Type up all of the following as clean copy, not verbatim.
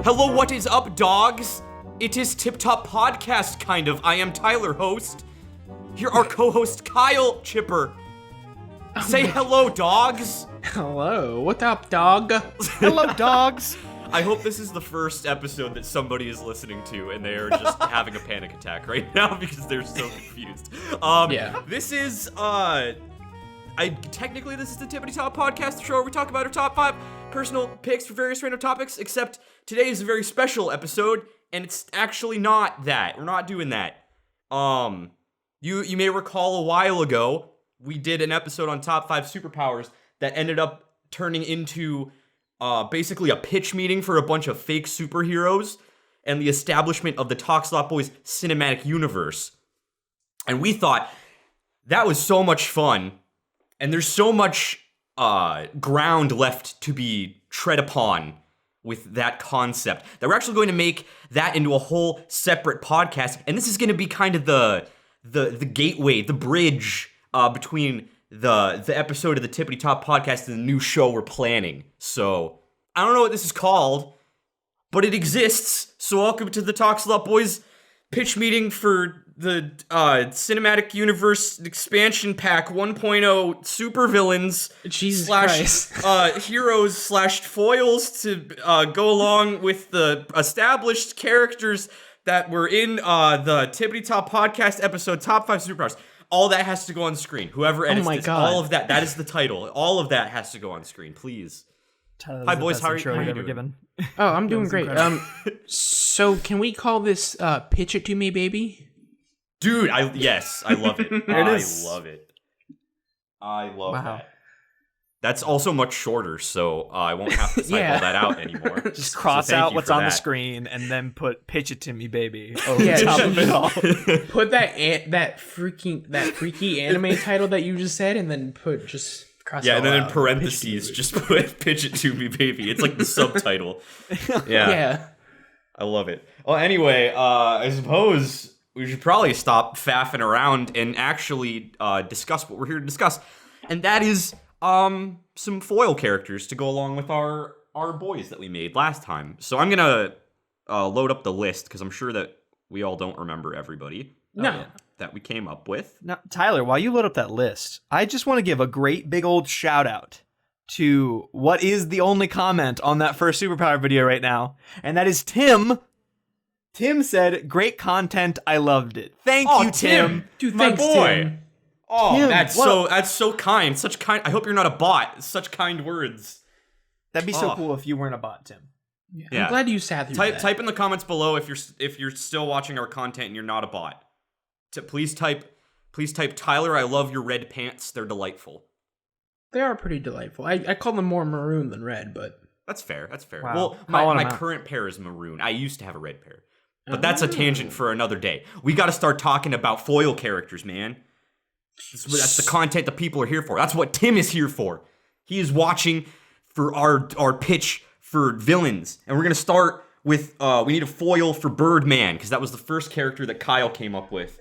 Hello, what is up, dogs? It is Tip Top Podcast, kind of. I am Tyler, host. Here, our co-host, Kyle Chipper. Say hello, dogs. Hello, what up, dog? Hello, dogs. I hope this is the first episode that somebody is listening to and they are just having a panic attack right now because they're so confused. Yeah. This is, technically this is the Tippity Top Podcast, the show where we talk about our top 5 personal picks for various random topics, except today is a very special episode, and it's actually not that. We're not doing that. You may recall a while ago, we did an episode on top 5 superpowers that ended up turning into basically a pitch meeting for a bunch of fake superheroes and the establishment of the Talk Slot Boys cinematic universe. And we thought that was so much fun, and there's so much ground left to be tread upon with that concept that we're actually going to make that into a whole separate podcast. And this is going to be kind of the gateway, the bridge between the episode of the Tippity Top Podcast and the new show we're planning. So I don't know what this is called, but it exists. So welcome to the Talk Slot Boys pitch meeting for the Cinematic Universe Expansion Pack 1.0 supervillains Jesus / heroes / foils to go along with the established characters that were in the Tippity Top Podcast episode Top 5 Superpowers. All that has to go on screen. Whoever edits this, God. all of that is the title. All of that has to go on screen, please. Tyler, Hi, boys. How are you ever doing? given. Oh, I'm doing great. So can we call this Pitch It To Me, Baby? Dude, yes, I love it. There it is. I love it. I love Wow. that. That's also much shorter, so I won't have to cycle that out anymore. Just cross So thank out you what's for on the that. screen and then put "Pitch It To Me, Baby" over Yeah, the top of it all. Put that freaky anime title that you just said, and then just cross. Yeah, it and all then in out. parentheses, just put "Pitch It To Me, Baby." It's like the subtitle. Yeah, Yeah. I love it. Well, anyway, I suppose we should probably stop faffing around and actually discuss what we're here to discuss, and that is some foil characters to go along with our boys that we made last time. So I'm gonna load up the list because I'm sure that we all don't remember everybody No. that we came up with. Now, Tyler, while you load up that list, I just want to give a great big old shout out to what is the only comment on that first superpower video right now, and that is Tim. Tim said, "Great content, I loved it." Thank you, Tim. Dude, My thanks, boy. Tim. Oh, Tim, that's so kind. Such kind. I hope you're not a bot. Such kind words. That'd be so Oh. cool if you weren't a bot, Tim. Yeah. I'm glad you sat through that. Type in the comments below if you're still watching our content and you're not a bot. Please type Tyler, I love your red pants. They're delightful. They are pretty delightful. I call them more maroon than red, but That's fair. Wow. Well, Calling my them out. current pair is maroon. I used to have a red pair. But that's a tangent for another day. We got to start talking about foil characters, man. That's the content that people are here for. That's what Tim is here for. He is watching for our pitch for villains. And we're going to start with, we need a foil for Birdman, because that was the first character that Kyle came up with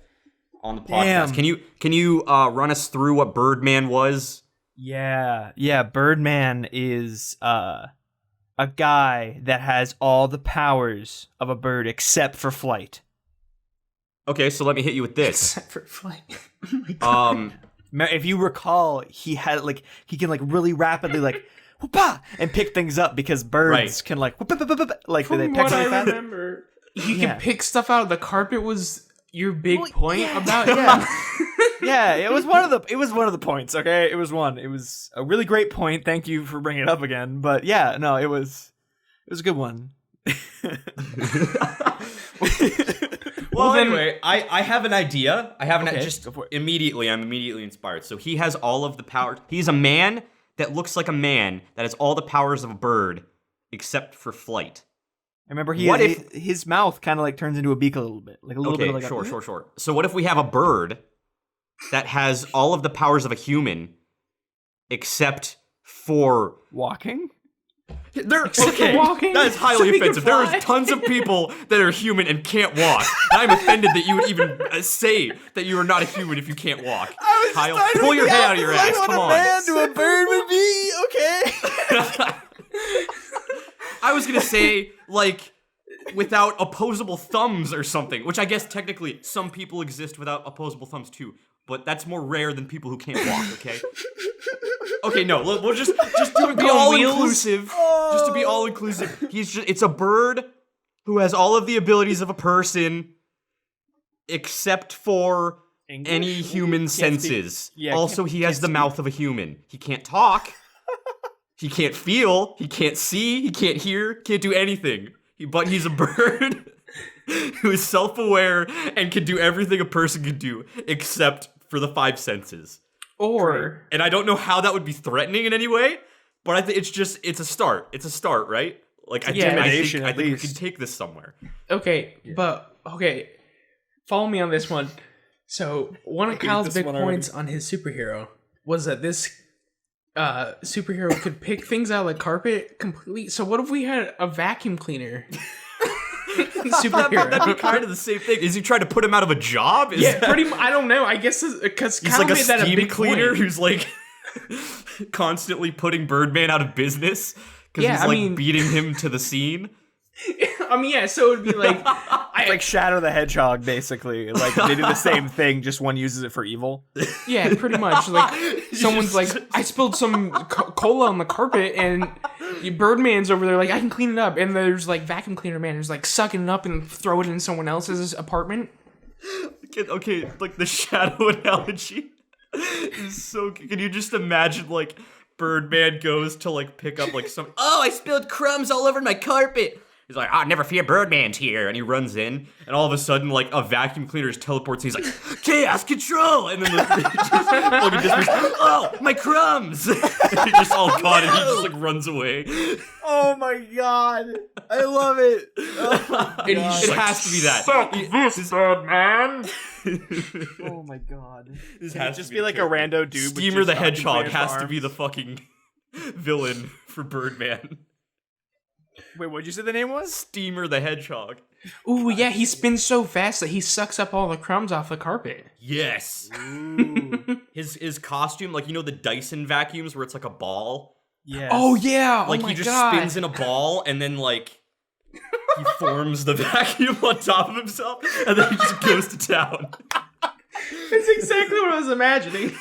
on the podcast. Damn. Can you run us through what Birdman was? Yeah. Birdman is a guy that has all the powers of a bird except for flight. Okay, so let me hit you with this. except for flight. Oh my God. If you recall, he had he can really rapidly whoopah and pick things up because birds can they From pick what really I fast. remember, you Yeah. can pick stuff out of the carpet. Was your big Well, point yeah, about yeah. Yeah, it was one of the points. Okay, it was a really great point. Thank you for bringing it up again. But yeah, no, it was a good one. Well, then- anyway, I have an idea. I have an Okay, just go for it. immediately. I'm immediately inspired. So he has all of the power. He's a man that looks like a man that has all the powers of a bird, except for flight. I remember his mouth kind of turns into a beak a little bit, a little Okay, bit of sure. So what if we have a bird that has all of the powers of a human, except for walking. they're okay. walking? That is highly So he can offensive. There fly? are tons of people that are human and can't walk. And I'm offended that you would even say that you are not a human if you can't walk. Kyle, pull your head out of your ass. Come on. What a man to a bird would be. Okay. I was gonna say, without opposable thumbs or something, which I guess technically some people exist without opposable thumbs too, but that's more rare than people who can't walk, okay? Okay, no, we'll just to be all inclusive. Just to be all inclusive, it's a bird who has all of the abilities of a person except for any human senses. Also, he has the mouth of a human. He can't talk. He can't feel. He can't see. He can't hear. Can't do anything. But he's a bird who is self-aware and can do everything a person can do except for the 5 senses. And I don't know how that would be threatening in any way, but I think it's a start. It's a start, right? Like, I think we can take this somewhere. Okay, but follow me on this one. So one of Kyle's big points on his superhero was that this superhero could pick things out of the carpet completely. So what if we had a vacuum cleaner? Superhero. That'd be kind of the same thing. Is he trying to put him out of a job? Pretty much. I don't know. I guess because he's like a steam cleaner who's like constantly putting Birdman out of business because he's like beating him to the scene. I mean, yeah. So it'd be like it's like Shadow the Hedgehog, basically. Like they do the same thing, just one uses it for evil. Yeah, pretty much. Like someone's like, I spilled some cola on the carpet, and Birdman's over there like, I can clean it up, and there's like vacuum cleaner man who's like sucking it up and throw it in someone else's apartment. Okay, like the shadow analogy is so. Can you just imagine like Birdman goes to like pick up like some. Oh, I spilled crumbs all over my carpet. He's like, never fear, Birdman's here. And he runs in, and all of a sudden, like, a vacuum cleaner teleports, and he's like, chaos control! And then oh, my crumbs! And he's just all gone, and he just, like, runs away. Oh my god. I love it. Oh my god. It has to be that. Fuck this, Birdman! Oh my god. This has to just be like a rando dude. Steamer the Hedgehog has to be the fucking villain for Birdman. Wait, what'd you say the name was? Steamer the Hedgehog. Ooh, yeah, he spins so fast that he sucks up all the crumbs off the carpet. Yes. His costume, like, you know the Dyson vacuums where it's like a ball? Yeah. Oh, yeah. Like, he just spins in a ball, and then, like, he forms the vacuum on top of himself, and then he just goes to town. That's exactly what I was imagining.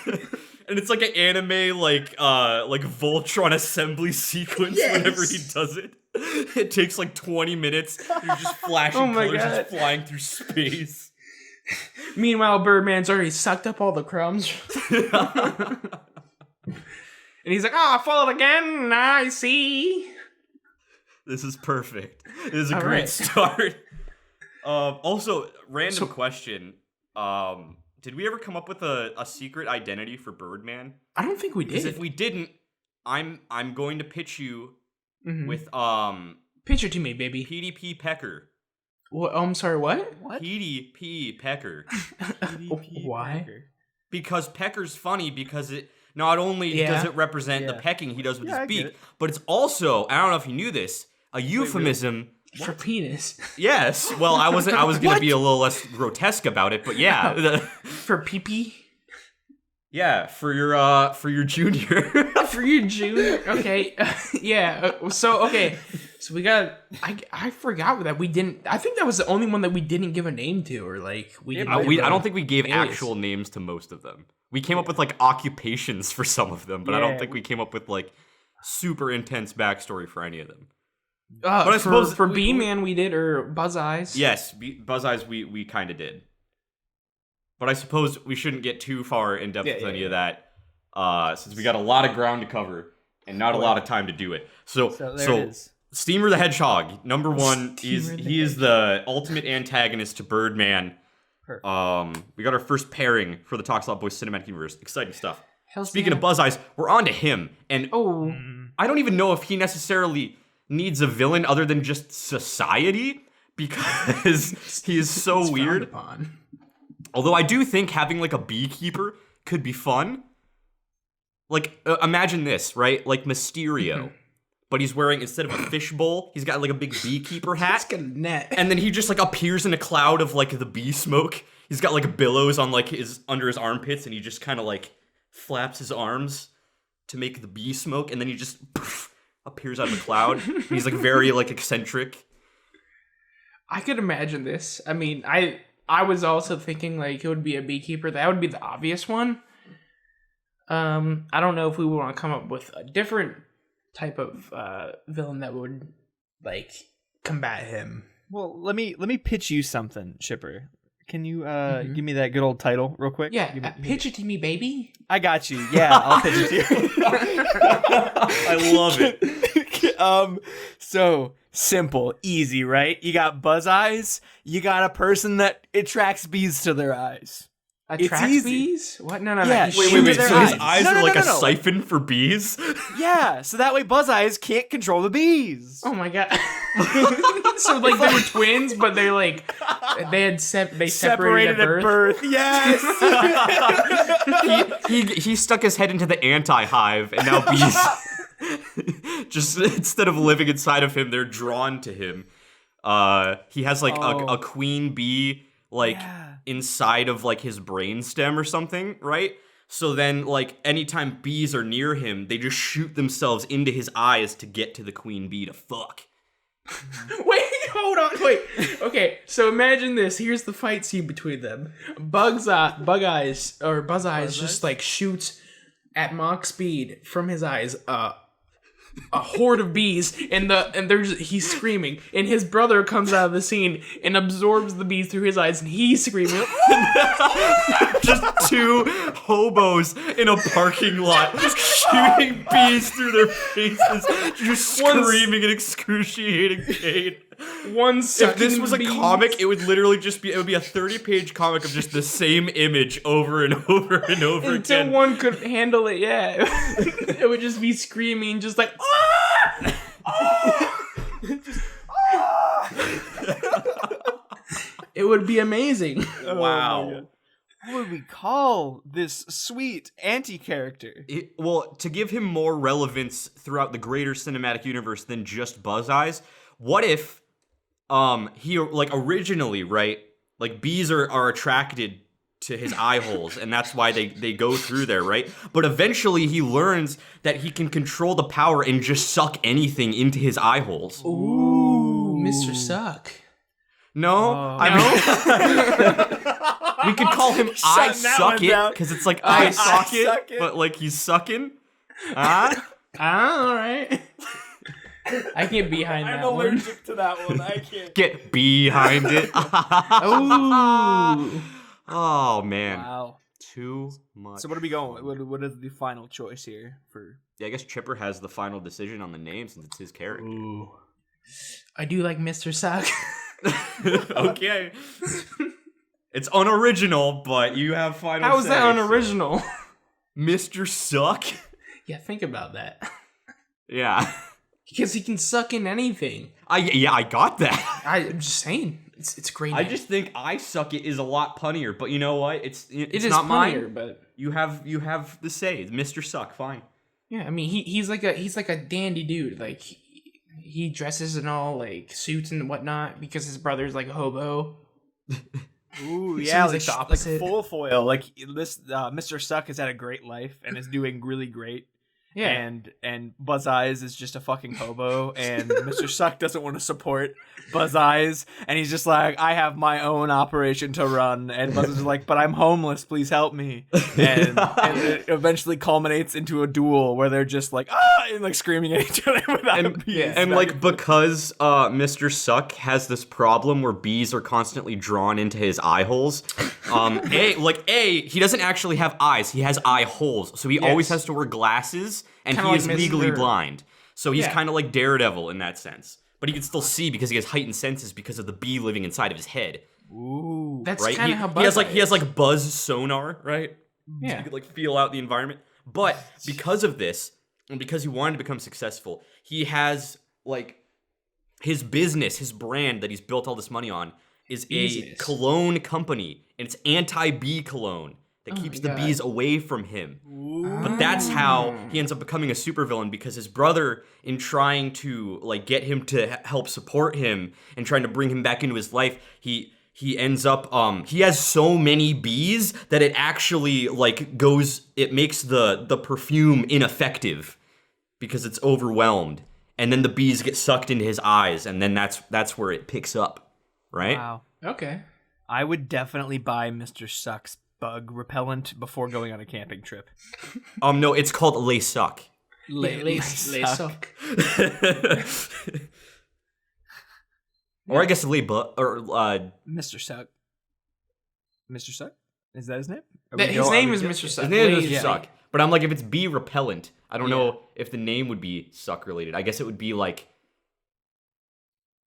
And it's like an anime, like Voltron assembly sequence whenever he does it. It takes like 20 minutes. You're just flashing colors just flying through space. Meanwhile, Birdman's already sucked up all the crumbs. And he's like, I followed again. I see. This is perfect. This is a great start. Also, random question. Did we ever come up with a secret identity for Birdman? I don't think we did. Because if we didn't, I'm going to pitch you with pitch it to me, baby. PDP Pecker. What? I'm sorry. What? PDP Pecker. Why? Because Pecker's funny because it not only does it represent the pecking he does with his beak, but it's also, I don't know if you knew this, a euphemism for penis. Yes. Well, I was gonna be a little less grotesque about it, but yeah. For pee-pee? Yeah, for your junior. For your junior? Okay. So we got. I forgot that we didn't. I think that was the only one that we didn't give a name to, or like we. Didn't I don't think we gave actual names to most of them. We came up with like occupations for some of them, but I don't think we came up with like super intense backstory for any of them. But I suppose for B-Man we did, or Buzz Eyes. Yes, Buzz Eyes we kind of did. But I suppose we shouldn't get too far in depth with any of that, since we got a lot of ground to cover and not a lot of time to do it. So there it is. Steamer the Hedgehog, number one, he is the ultimate antagonist to Birdman. Perfect. We got our first pairing for the Talks Lot Boys cinematic universe. Exciting stuff. Speaking of Buzz Eyes, we're on to him, and I don't even know if he necessarily needs a villain other than just society, because he is so weird. Although I do think having like a beekeeper could be fun. Like, imagine this, right? Like Mysterio, but he's wearing, instead of a fishbowl, he's got like a big beekeeper hat. He's got a net. And then he just like appears in a cloud of like the bee smoke. He's got like billows on like under his armpits, and he just kind of like flaps his arms to make the bee smoke, and then he just appears out of the cloud. He's like very like eccentric. I could imagine this. I mean, I was also thinking like it would be a beekeeper. That would be the obvious one. I don't know if we want to come up with a different type of villain that would like combat him. Well, let me pitch you something, Shipper. Can you give me that good old title real quick? Yeah, pitch it to me, baby. I got you. Yeah, I'll pitch it to you. I love it. So simple, easy, right? You got buzz eyes. You got a person that attracts bees to their eyes. Attracts bees? What? No. Yeah, He wait. shoots So their his eyes No, are like a no. siphon for bees? Yeah, so that way buzz eyes can't control the bees. Oh my god! So like they were twins, but they're like they separated at birth. Yes. He stuck his head into the anti-hive, and now bees, just instead of living inside of him, they're drawn to him. He has like a queen bee inside of like his brainstem or something, right? So then like anytime bees are near him, they just shoot themselves into his eyes to get to the queen bee to fuck. Wait, hold on, wait. Okay, so imagine this. Here's the fight scene between them. Buzz Eyes just like shoots at Mach speed from his eyes a horde of bees, and he's screaming, and his brother comes out of the scene and absorbs the bees through his eyes, and he's screaming. Just two hobos in a parking lot shooting bees through their faces, just screaming in excruciating pain. If this was a comic, it would literally just be a 30-page comic of just the same image over and over and over until again. one could handle it. Yeah, it would just be screaming, just like ah! It would be amazing. Wow. What would we call this sweet anti-character? Well, to give him more relevance throughout the greater cinematic universe than just Buzz Eyes, what if he like originally, right? Like bees are attracted to his eye holes, and that's why they go through there, right? But eventually he learns that he can control the power and just suck anything into his eye holes. Ooh, Mr. Suck. No, I mean, we could call him I Suck It, because it's like I suck it, but like he's sucking. All right. I can't behind that one. I'm allergic to that one. I can't get behind it. Ooh. Oh man. Wow. Too much. So what are we going? What is the final choice here for? Yeah, I guess Chipper has the final decision on the name since it's his character. Ooh. I do like Mr. Suck. Okay. It's unoriginal, but you have final. How is that unoriginal? So. Mr. Suck? Yeah, think about that. Yeah. Because he can suck in anything. I got that. I'm just saying. It's great. I just think I Suck It is a lot punnier, but you know what? It is not punnier, mine. But you have the say. Mr. Suck, fine. Yeah, I mean he's like a dandy dude. Like he dresses in all like suits and whatnot because his brother's like a hobo. Ooh, yeah, like the opposite. Like full foil. Like this, Mr. Suck has had a great life and is doing really great. Yeah, and Buzz Eyes is just a fucking hobo, and Mr. Suck doesn't want to support Buzz Eyes, and he's just like, I have my own operation to run, and Buzz is like, but I'm homeless, please help me, and it eventually culminates into a duel where they're just like, and like screaming at each other without bees. And like because Mr. Suck has this problem where bees are constantly drawn into his eye holes. He doesn't actually have eyes; he has eye holes, so he always has to wear glasses. And kinda he is like legally Mr. blind. So he's kind of like Daredevil in that sense. But he can still see because he has heightened senses because of the bee living inside of his head. Ooh. That's right? kind of how Buzz he has like buzz sonar, right? Yeah. So he could like feel out the environment. But because of this, and because he wanted to become successful, he has like his business, his brand that he's built all this money on is a cologne company. And it's anti-bee cologne that keeps the bees away from him. But that's how he ends up becoming a supervillain, because his brother, in trying to like get him to help support him and trying to bring him back into his life, he ends up he has so many bees that it actually like it makes the perfume ineffective because it's overwhelmed. And then the bees get sucked into his eyes, and then that's where it picks up. right? Wow. Okay. I would definitely buy Mr. Suck's bug repellent before going on a camping trip. No, it's called Les Suck. Les suck. Or I guess or Mr. Suck. Mr. Suck? Is that his name? His name is Mr. Suck. his name is Mr. Suck. But I'm like, if it's bee repellent, I don't know if the name would be suck related. I guess it would be like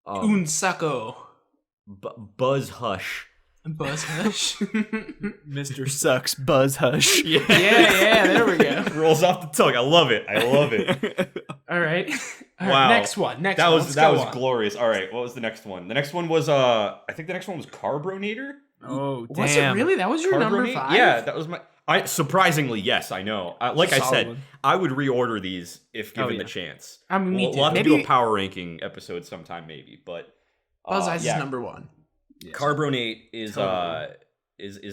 Un Sucko. Buzz Hush. Buzz Hush. Mr. Suck's Buzz Hush. yeah, there we go. Rolls off the tongue. I love it. All right. Wow. Next one. That was glorious. All right, what was the next one? The next one was I think the next one was Carbonator. Oh, damn. Was it really? That was your number 5? Yeah, that was my. Surprisingly, yes, I know. Like I said, one. I would reorder these if given the chance. I mean, me too. We'll have to do a power ranking episode sometime, maybe. But Buzz Eyes is number 1. Yes. Carbonate is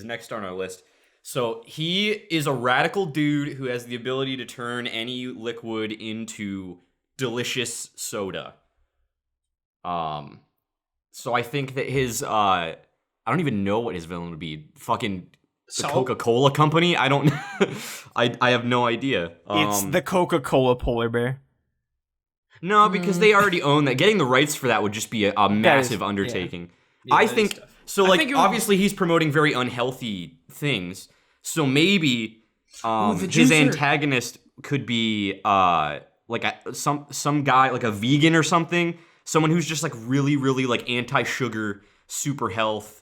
next on our list. So he is a radical dude who has the ability to turn any liquid into delicious soda. So I think that his I don't even know what his villain would be. Fucking the Coca-Cola company? I don't I have no idea. It's the Coca-Cola polar bear. No, because they already own that. Getting the rights for that would just be a massive undertaking. Yeah, I think so. Like, obviously, he's promoting very unhealthy things. So maybe his antagonist could be like some guy, like a vegan or something. Someone who's just like really, really like anti-sugar, super health.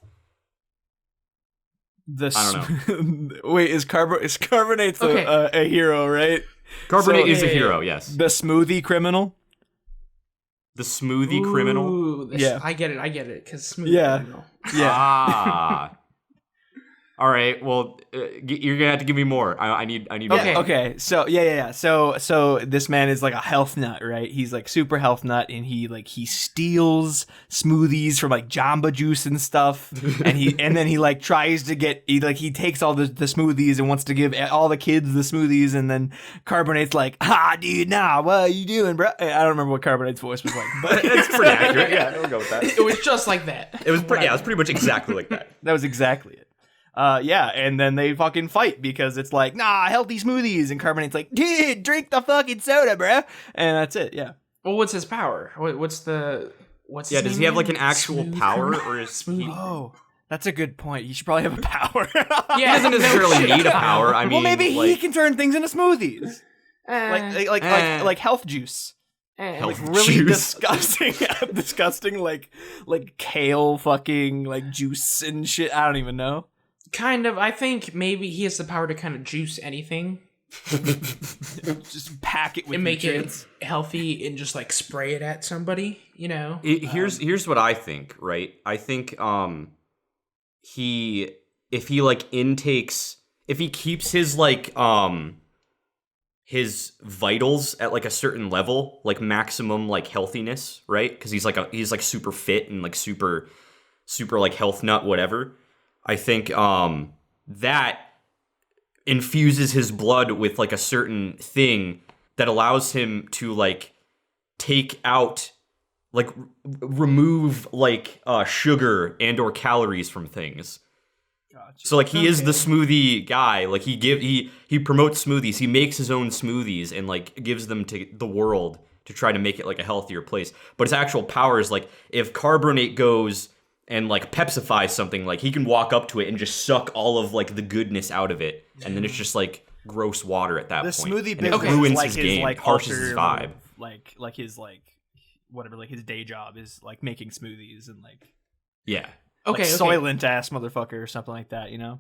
I don't know. Wait, is Carbonate's a hero, right? Carbonate is a hero. Yes. The smoothie criminal. The smoothie criminal? I get it, because smoothie criminal. Yeah. Ah. All right. Well, you're gonna have to give me more. I need more. Okay. So So this man is like a health nut, right? He's like super health nut, and he steals smoothies from like Jamba Juice and stuff, and then he like tries to get he takes all the smoothies and wants to give all the kids the smoothies, and then Carbonate's like, dude, nah, what are you doing, bro? I don't remember what Carbonate's voice was like, but it's pretty accurate. Yeah, we'll go with that. It was just like that. It was pretty much exactly like that. That was exactly it. And then they fucking fight because it's like, nah, healthy smoothies, and Carbonate's like, dude, drink the fucking soda, bruh. And that's it, yeah. Well, what's his power? What's his does he have like an actual power, or is he... Oh, that's a good point. He should probably have a power. He doesn't necessarily need a power. I mean, well, maybe he can turn things into smoothies. Like health juice. Health really juice. disgusting like kale fucking like juice and shit. I don't even know. Kind of. I think maybe he has the power to kind of juice anything. Just pack it with and make nutrients. It healthy and just like spray it at somebody, you know? Here's what I think, right? I think if he keeps his like his vitals at like a certain level, like maximum like healthiness, right? Because he's like super fit and like super like health nut, whatever. I think that infuses his blood with like a certain thing that allows him to like take out, like remove like sugar and or calories from things. Gotcha. So like he is the smoothie guy. Like he promotes smoothies. He makes his own smoothies and like gives them to the world to try to make it like a healthier place. But his actual power is like if Carbonate goes and like pepsifies something, like he can walk up to it and just suck all of like the goodness out of it, and then it's just like gross water at that point. The smoothie and it ruins his game, like harshes his vibe. Like his like whatever, like his day job is like making smoothies and like okay, Soylent ass motherfucker or something like that, you know?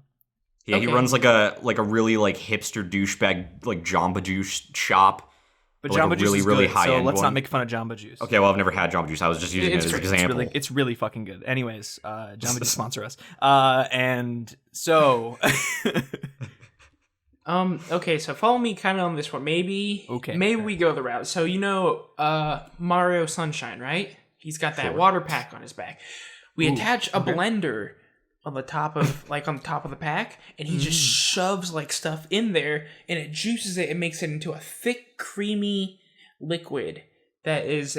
Yeah, he runs like a really like hipster douchebag like Jamba Juice shop. But Jamba Juice is really good, high so end let's not make fun of Jamba Juice. Okay, well, I've never had Jamba Juice. I was just using it as an example. It's really fucking good. Anyways, Jamba Juice sponsor us. And so... Okay, so follow me kind of on this one. Maybe we go the route. So, you know, Mario Sunshine, right? He's got that water pack on his back. We attach a blender on the top of the pack, and he just shoves like stuff in there, and it juices it and makes it into a thick, creamy liquid. It's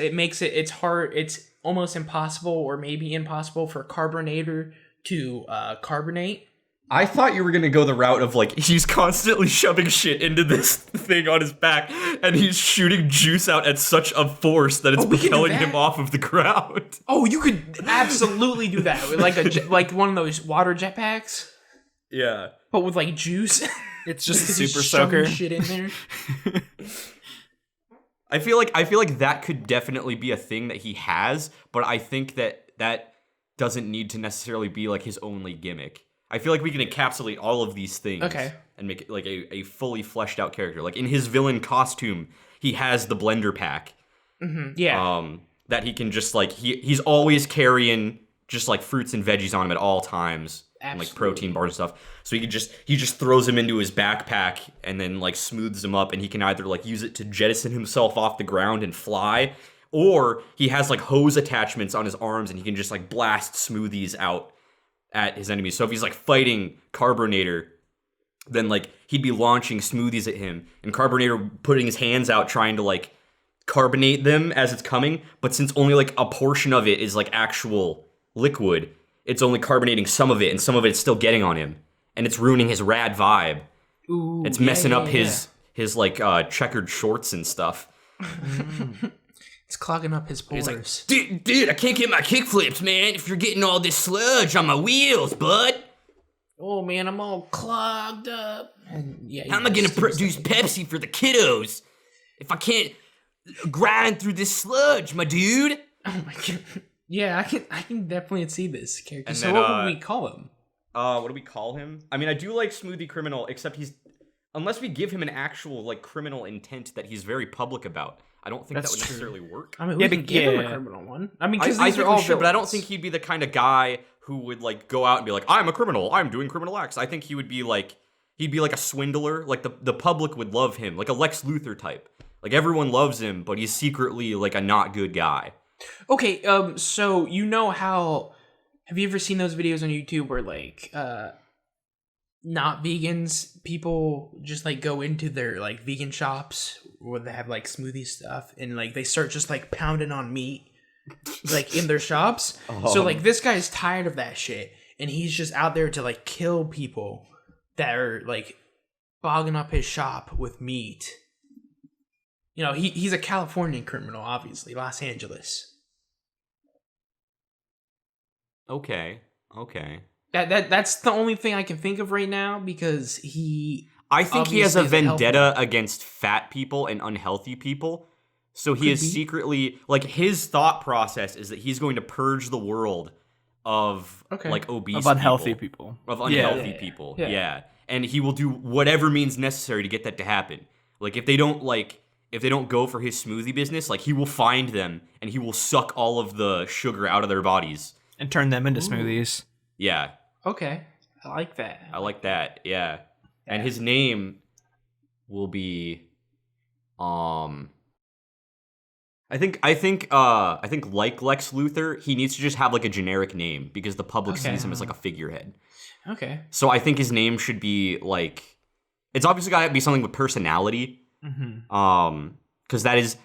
almost impossible or maybe impossible for a carbonator to carbonate. I thought you were gonna go the route of like he's constantly shoving shit into this thing on his back, and he's shooting juice out at such a force that it's propelling him off of the ground. Oh, you could absolutely do that with like one of those water jetpacks. Yeah, but with like juice. It's just a super soaker. Shit in there. I feel like that could definitely be a thing that he has, but I think that doesn't need to necessarily be like his only gimmick. I feel like we can encapsulate all of these things and make it like a fully fleshed out character. Like in his villain costume, he has the blender pack. Mm-hmm. Yeah. That he can just like he's always carrying just like fruits and veggies on him at all times. And like protein bars and stuff. So he just throws him into his backpack and then like smooths him up, and he can either like use it to jettison himself off the ground and fly, or he has like hose attachments on his arms and he can just like blast smoothies out at his enemies. So if he's like fighting Carbonator, then like he'd be launching smoothies at him, and Carbonator putting his hands out trying to like carbonate them as it's coming, but since only like a portion of it is like actual liquid, it's only carbonating some of it, and some of it's still getting on him, and it's ruining his rad vibe. Ooh, it's messing up his like checkered shorts and stuff. It's clogging up his pores. He's like, dude, I can't get my kickflips, man. If you're getting all this sludge on my wheels, bud. Oh man, I'm all clogged up. And yeah, how am I gonna produce Pepsi for the kiddos if I can't grind through this sludge, my dude? Oh my god. Yeah, I can definitely see this character. And so then, what would we call him? What do we call him? I mean, I do like Smoothie Criminal, except unless we give him an actual like criminal intent that he's very public about, I don't think that would necessarily work. I mean, we can give him a criminal one. I mean, because these are all sure, but I don't think he'd be the kind of guy who would like go out and be like, I'm a criminal, I'm doing criminal acts. I think he'd be like a swindler. Like the public would love him, like a Lex Luthor type. Like everyone loves him, but he's secretly like a not good guy. Okay, so you know how, have you ever seen those videos on YouTube where like, not vegans, people just like go into their like vegan shops where they have like smoothie stuff and like they start just like pounding on meat like in their shops. So like this guy's tired of that shit and he's just out there to like kill people that are like bogging up his shop with meat. You know, he's a Californian criminal, obviously, Los Angeles. Okay. That's the only thing I can think of right now because I think he has a vendetta against fat people and unhealthy people. So he is secretly like his thought process is that he's going to purge the world of like obese of unhealthy people. Of unhealthy people. Yeah. And he will do whatever means necessary to get that to happen. Like if they don't go for his smoothie business, like he will find them and he will suck all of the sugar out of their bodies and turn them into smoothies. Yeah. Okay. I like that. I like that. Yeah. And his name will be I think like Lex Luthor, he needs to just have like a generic name because the public sees him as like a figurehead. Okay. So I think his name should be like, it's obviously got to be something with personality. Mm-hmm. Because that is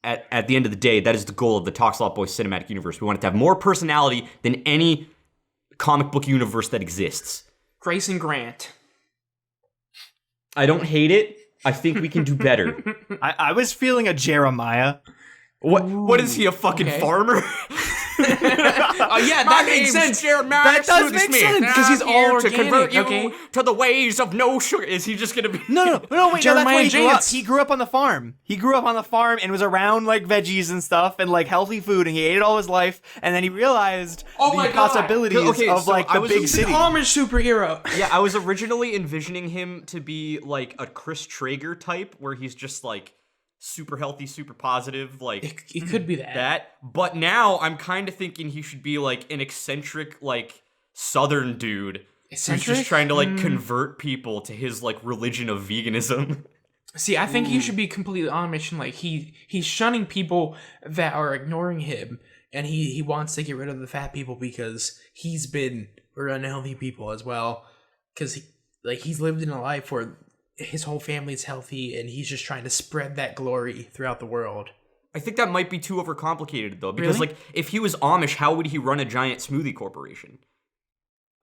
at the end of the day, that is the goal of the Talks a Lot Boys cinematic universe. We want it to have more personality than any comic book universe that exists. Grayson Grant. I don't hate it. I think we can do better. I was feeling a Jeremiah. What is he, a fucking farmer? Yeah, that makes sense. That does make sense because he's all organic. To convert you to the ways of no sugar. Is he just gonna be? No, wait. Jeremiah He grew up on the farm. He grew up on the farm and was around like veggies and stuff and like healthy food, and he ate it all his life. And then he realized the possibilities of like the big city. Amish superhero. Yeah, I was originally envisioning him to be like a Chris Traeger type, where he's just like super healthy, super positive, like it could be that. But now I'm kind of thinking he should be like an eccentric, like Southern dude who's just trying to like convert people to his like religion of veganism. See, I think he should be completely Amish and like he's shunning people that are ignoring him, and he wants to get rid of the fat people because he's been around unhealthy people as well, because he's lived in a life where his whole family's healthy and he's just trying to spread that glory throughout the world. I think that might be too overcomplicated though, because Really? like if he was Amish, how would he run a giant smoothie corporation?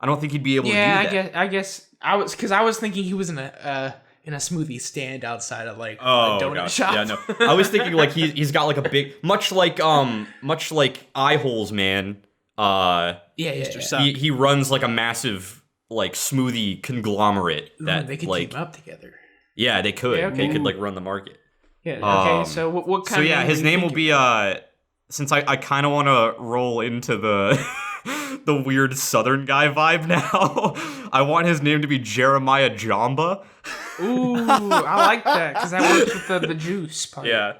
I don't think he'd be able to do that. Yeah, I guess I was thinking he was in a smoothie stand outside of like a Oh donut gosh, shop. yeah, no. I was thinking like he's got like a big, much like Eye Holes Man. yeah. Suck. He runs like a massive like smoothie conglomerate that They could like team up together. yeah they could Yeah, okay. they could like run the market. Yeah. Okay. So what kind? So of yeah, name his are you name will thinking? be since I kind of want to roll into the the weird Southern guy vibe now. I want his name to be Jeremiah Jamba. Ooh, I like that because that works with the juice part. Yeah.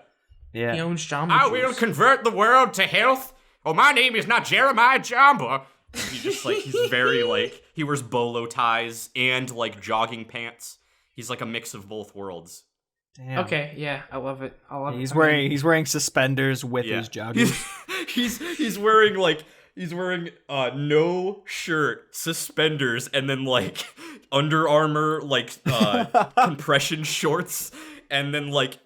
He Yeah. owns Jamba I Juice. will convert the world to health. Oh, my name is not Jeremiah Jamba. He just like he's very like he wears bolo ties and like jogging pants. He's like a mix of both worlds. Damn. Okay, yeah, I love it. I love it. He's I mean, wearing suspenders with his joggers. He's wearing no shirt, suspenders, and then like Under Armour like compression shorts, and then like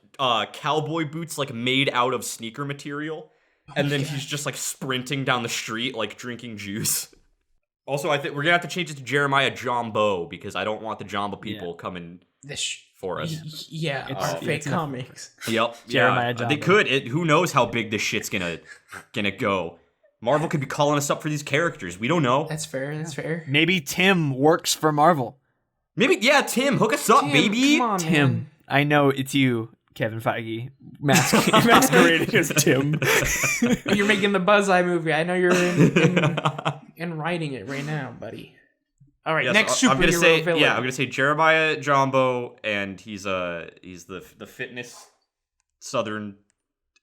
cowboy boots like made out of sneaker material. And then he's just like sprinting down the street like drinking juice. Also, I think we're gonna have to change it to Jeremiah Jumbo because I don't want the Jamba people coming for us. Yeah, It's- our fake it's not- comics. Yep, Jeremiah yeah, they Jumbo. could. Who knows how big this shit's gonna go? Marvel could be calling us up for these characters. We don't know. That's fair. That's fair. Maybe Tim works for Marvel. Maybe, yeah, Tim, hook us up, Tim, baby. come on, Tim, man. I know it's you, Kevin Feige, masquerading as Tim. You're making the Buzz-Eye movie. I know you're in writing it right now, buddy. All right, Yes, next superhero I'm gonna say, villain. yeah, I'm gonna say Jeremiah Jumbo, and he's the fitness Southern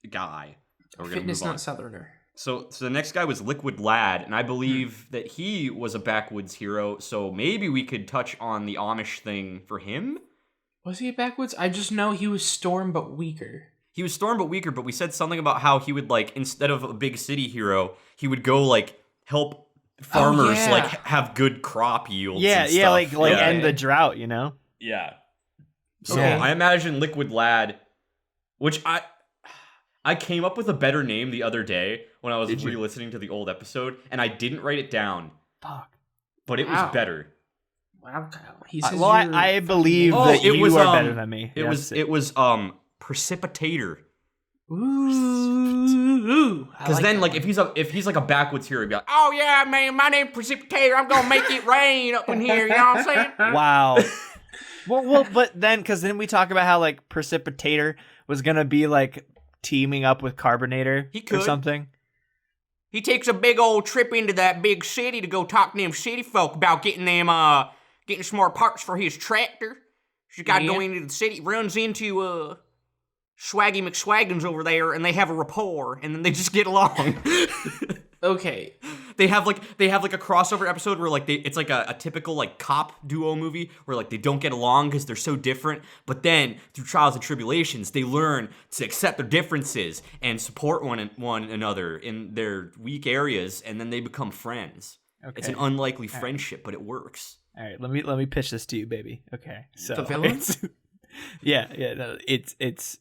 guy. So we're gonna Fitness, move on. not Southerner. So the next guy was Liquid Lad, and I believe that he was a backwoods hero. So maybe we could touch on the Amish thing for him. Was he a backwoods? I just know he was Storm, but weaker. He was Storm but weaker, but we said something about how he would like instead of a big city hero, he would go like help farmers yeah. like have good crop yields. Yeah, and yeah, stuff. like yeah. end the drought, you know? Yeah. So Okay. I imagine Liquid Lad, which I came up with a better name the other day when I was Did you? re-listening to the old episode, and I didn't write it down, Fuck. but it Wow. was better. Wow, Kyle. He says Well, you're I believe Oh, that it you was, are better than me. It That's was Precipitator. Ooh. Because then, like, if he's like a backwoods hero, he'd be like, "Oh yeah, man, my name's Precipitator. I'm gonna make it rain up in here." You know what I'm saying? Wow. well, but then, because then we talk about how, like, Precipitator was going to be, like, teaming up with Carbonator He or could. something. He takes a big old trip into that big city to go talk to them city folk about getting some more parts for his tractor. She's got to go Yeah. into the city, runs into Swaggy McSwaggins over there, and they have a rapport, and then they just get along. Okay. They have like a crossover episode where like it's like a typical like cop duo movie where like they don't get along because they're so different, but then through trials and tribulations they learn to accept their differences and support one another in their weak areas, and then they become friends. Okay. It's an unlikely friendship, but it works. All right, let me pitch this to you, baby. Okay, so The villain? it's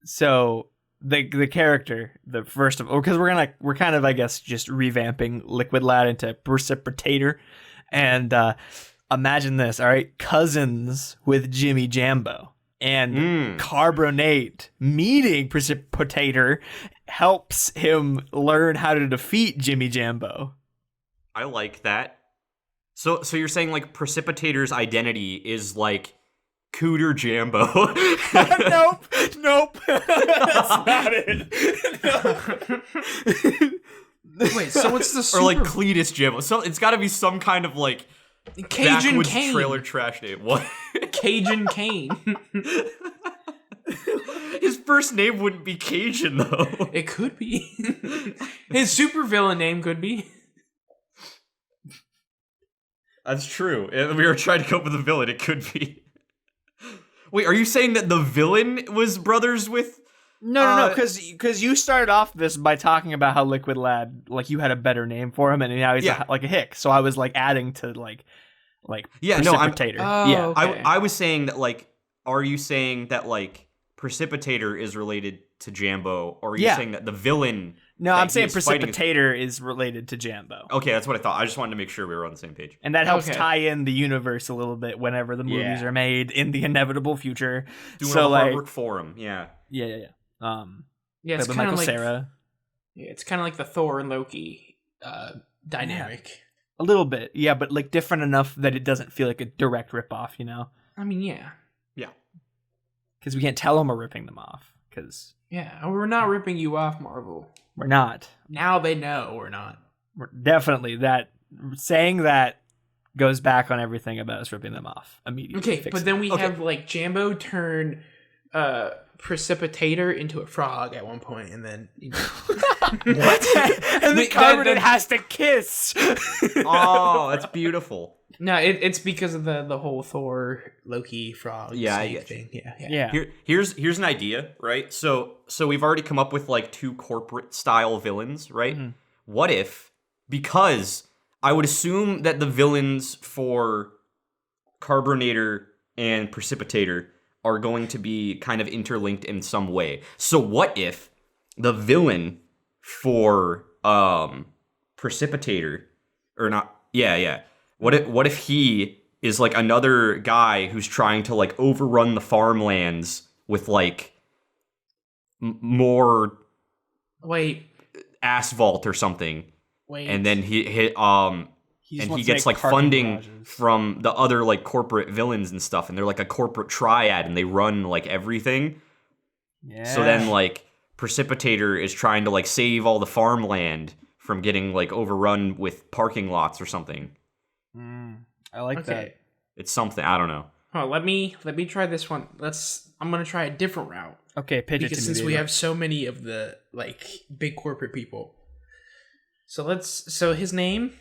so the character, the first of, because we're kind of, I guess, just revamping Liquid Lad into Precipitator, and imagine this, all right, cousins with Jimmy Jambo, and Carbonate meeting Precipitator helps him learn how to defeat Jimmy Jambo. I like that. So you're saying like Precipitator's identity is like Cooter Jambo? Nope. That's not it. Wait, so what's the super... Or like Cletus Jambo. So it's got to be some kind of like Cajun backwoods Kane. trailer trash name. What? Cajun Kane. His first name wouldn't be Cajun though. It could be. His supervillain name could be. That's true. If we were trying to come up with a villain, it could be. Wait, are you saying that the villain was brothers with? No, because you started off this by talking about how Liquid Lad, like, you had a better name for him, and now he's like a hick. So I was like adding to like Yeah, no, Precipitator. Oh, yeah. okay. I was saying that like, are you saying that like Precipitator is related to Jambo, or are you Yeah. saying that the villain? No, that I'm he saying is fighting Precipitator is related to Jambo. Okay, that's what I thought. I just wanted to make sure we were on the same page. And that helps Okay. tie in the universe a little bit whenever the movies Yeah. are made in the inevitable future. Doing so all the hard like, work for him. Yeah. yeah. Yeah, it's Played by kind of Michael like Cera. yeah, it's kind of like the Thor and Loki dynamic. A little bit, yeah, but like different enough that it doesn't feel like a direct ripoff, you know? I mean, yeah, Yeah. Because we can't tell them we're ripping them off. Because yeah. We're not ripping you off, Marvel. we're not. Now they know we're not. We're definitely that. Saying that goes back on everything about us ripping them off immediately. Okay, Fix but it. then we have like Jambo turn Precipitator into a frog at one point, and then what? And then Carbonate has to kiss. Oh, that's beautiful. no, it's because of the whole Thor Loki frog Yeah, I snake get thing. Yeah. Yeah. Here's an idea, right? So we've already come up with like 2 corporate style villains, right? Mm-hmm. What if, because I would assume that the villains for Carbonator and Precipitator are going to be kind of interlinked in some way. So what if the villain for Precipitator, or not? Yeah. What if he is like another guy who's trying to like overrun the farmlands with like more Wait. asphalt or something, and then he gets like funding from the other like corporate villains and stuff, and they're like a corporate triad, and they run like everything. Yeah. So then like Precipitator is trying to like save all the farmland from getting like overrun with parking lots or something. I like that. It's something, I don't know. Oh, let me try this one. I'm gonna try a different route. Okay, pitch it to Because me, since we baby. have so many of the like big corporate people. So his name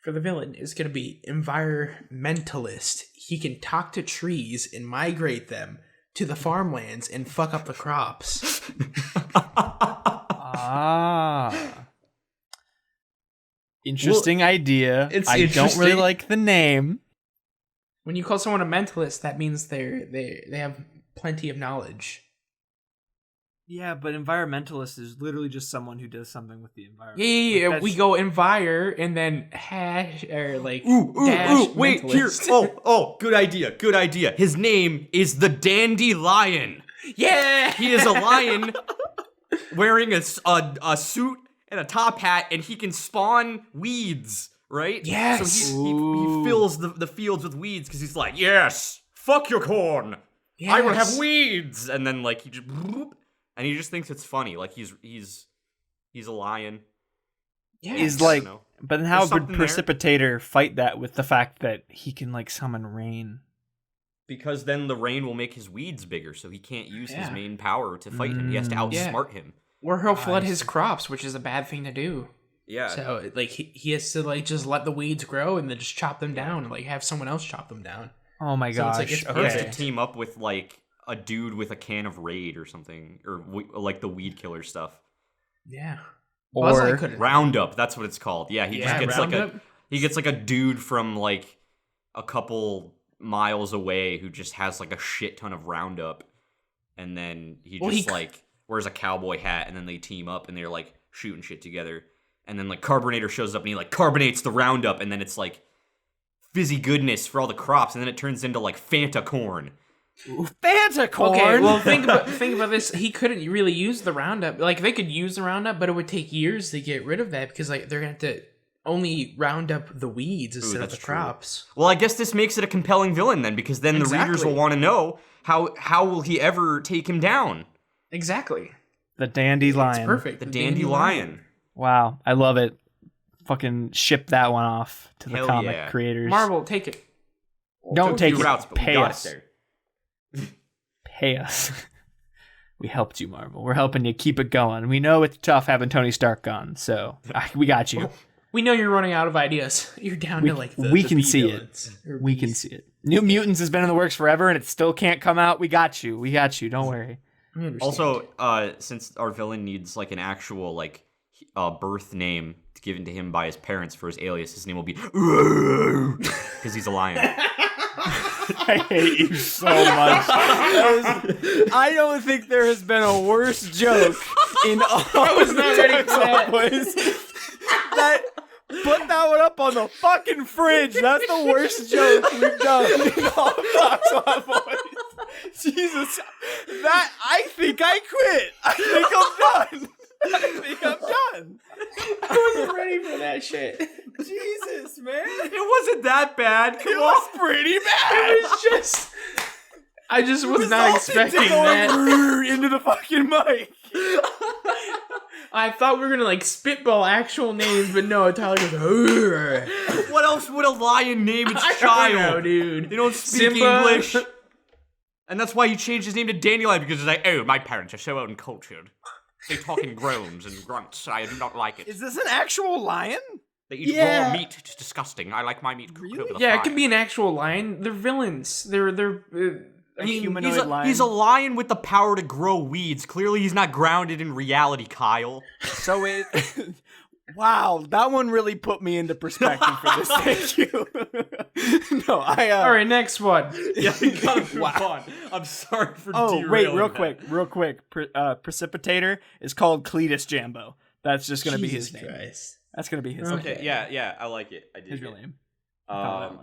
for the villain is gonna be environmentalist. He can talk to trees and migrate them to the farmlands and fuck up the crops. Interesting idea. I don't really like the name. When you call someone a mentalist, that means they have plenty of knowledge. Yeah, but environmentalist is literally just someone who does something with the environment. Yeah. Like, We go envire and then hash or like Ooh, wait, here. mentalist. Oh, good idea. His name is the Dandelion. Yeah, He is a lion wearing a suit and a top hat, and he can spawn weeds, right? Yes. So he fills the fields with weeds because he's like, yes, fuck your corn. Yes. I will have weeds. And then like he just thinks it's funny. Like he's a lion. Yes. Is like, know. but then how There's would something there. Precipitator fight that with the fact that he can like summon rain? Because then the rain will make his weeds bigger, so he can't use his Yeah. main power to fight him. He has to outsmart him. Or he'll flood his crops, which is a bad thing to do. Yeah. So like he has to like just let the weeds grow and then just chop them down, and like have someone else chop them down. Oh my So gosh! it's like it's He has to perfect. team up with like a dude with a can of Raid or something, or like the weed killer stuff. Yeah. Or Buzzeye couldn't. Roundup, that's what it's called. Yeah, he just gets Roundup. like a dude from like a couple miles away who just has like a shit ton of Roundup, and then he like wears a cowboy hat, and then they team up and they're like shooting shit together, and then like Carbonator shows up and he like carbonates the Roundup, and then it's like fizzy goodness for all the crops, and then it turns into like Fanta corn. Fanta corn. Okay, well think about this. He couldn't really use the Roundup. Like they could use the Roundup, but it would take years to get rid of that because like they're gonna have to only round up the weeds instead of the that's true. crops. Well, I guess this makes it a compelling villain then, because then the readers Exactly. will want to know how will he ever take him down? Exactly. The dandelion. It's perfect. The Dandelion. Wow, I love it. Fucking ship that one off to the Hell comic yeah. creators. Marvel, take it. Don't take Few it. routes, but we Pay got us. it there. Pay us. We helped you, Marvel. We're helping you keep it going. We know it's tough having Tony Stark gone, so we got you. We know you're running out of ideas. You're down to like we the can B see villains, it. or We can Bs. see it. New Mutants has been in the works forever, and it still can't come out. We got you. We got you. Don't worry. We understand. Also, since our villain needs like an actual like birth name given to him by his parents for his alias, his name will be because he's a lion. I hate you so much. I don't think there has been a worse joke in all I was not ready for that. Boys. That put that one up on the fucking fridge. That's the worst joke we've done in all of Talks Boys. Jesus, that I think I quit. I think I'm done. I wasn't ready for that shit. Jesus, man. It wasn't that bad. Come It on. was pretty bad. It was just. I just was not expecting that. Into the fucking mic. I thought we were gonna like spitball actual names, but no, Tyler goes. "Urgh." What else would a lion name its I child? don't know, dude. They don't speak Simba. English. And that's why he changed his name to Dandelion, because he's like, oh, my parents are so uncultured. They talk in groans and grunts. I do not like it. Is this an actual lion? They eat raw meat. It's disgusting. I like my meat cooked over the Yeah, fire. it can be an actual lion. They're villains. They're. I mean, humanoid lion. He's a lion with the power to grow weeds. Clearly, he's not grounded in reality, Kyle. So it. Wow, that one really put me into perspective for this. Thank you. No, all right, next one. Yeah, we gotta move on. I'm sorry for Oh, derailing wait, that. real quick. Precipitator is called Cletus Jambo. That's just gonna be his name. Christ. That's gonna be his name. Okay, yeah, I like it. I did. His real name.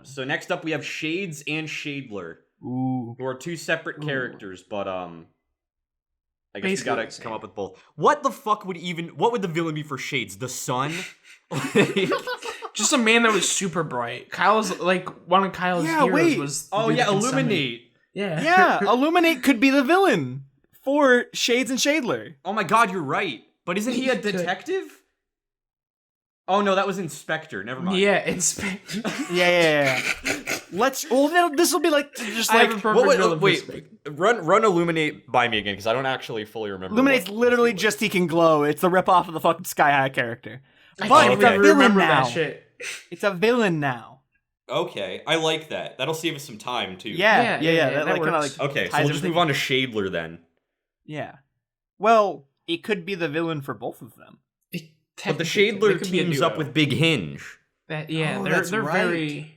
So next up, we have Shades and Shadler, Ooh. who are two separate characters, but I guess Basically we gotta come up with both. What the fuck would the villain be for Shades? The sun? Just a man that was super bright. Kyle's like one of Kyle's heroes wait. was. the Oh dude yeah, that can summon- Illuminate. Yeah. Yeah, Illuminate could be the villain for Shades and Shadler. Oh my god, you're right. But isn't he a He could. detective? Oh no, that was Inspector. Never mind. Yeah, Inspector. Yeah. This will be like just I have like a perfect villain for wait, Inspector. run Illuminate by me again because I don't actually fully remember. Illuminate's what- literally just he can glow. It's the ripoff of the fucking Sky High character. I But can't it's a even villain remember now. that shit. It's a villain now. Okay, I like that. That'll save us some time too. Yeah. that That kind of works. like Okay, so ties we'll just everything- move on to Shadler then. Yeah. Well, it could be the villain for both of them. But the Technically, Shadler they could be a teams up duo. with Big Hinge. That. Oh, They're that's right. very.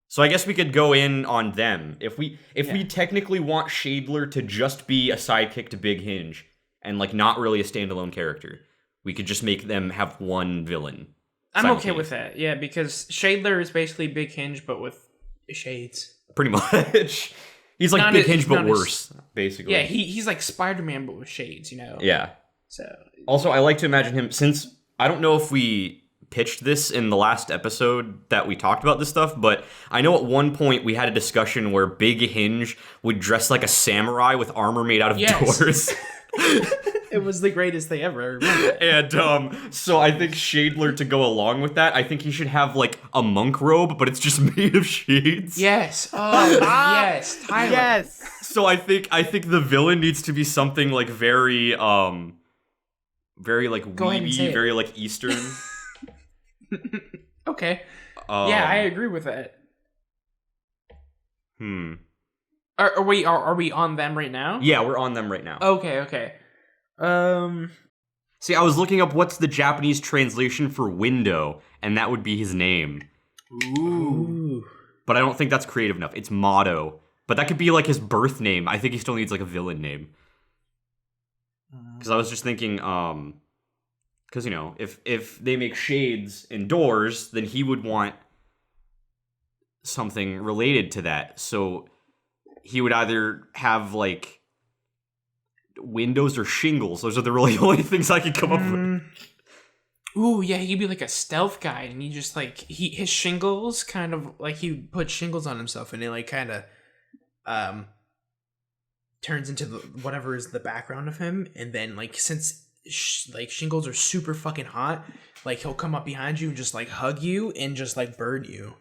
So I guess we could go in on them. If we Yeah. technically want Shadler to just be a sidekick to Big Hinge and like not really a standalone character, we could just make them have one villain. I'm okay with that. Yeah, because Shadler is basically Big Hinge, but with shades. Pretty much. He's like Not Big a- Hinge he's but not a- worse, basically. Yeah, he's like Spider-Man, but with shades. You know. Yeah. So. Also, I like to imagine him, since I don't know if we pitched this in the last episode that we talked about this stuff, but I know at one point we had a discussion where Big Hinge would dress like a samurai with armor made out of Yes. doors. It was the greatest thing ever. I remember that. And so I think Shadler, to go along with that, I think he should have like a monk robe, but it's just made of shades. Yes. Oh, yes. Tyler. Yes. So I think the villain needs to be something like very like Go ahead and say weeby, it. very like Eastern. Okay. Yeah, I agree with that. Are we on them right now? Yeah, we're on them right now. Okay. See, I was looking up what's the Japanese translation for window, and that would be his name. Ooh. But I don't think that's creative enough. It's Motto. But that could be like his birth name. I think he still needs like a villain name. Because I was just thinking, because, you know, if they make shades and doors, then he would want something related to that. So he would either have, like, windows or shingles. Those are the really only things I could come up with. Ooh, yeah, he'd be like a stealth guy, and he just like his shingles kind of like he put shingles on himself, and it like kind of turns into whatever is the background of him, and then like since like shingles are super fucking hot, like he'll come up behind you and just like hug you and just like burn you.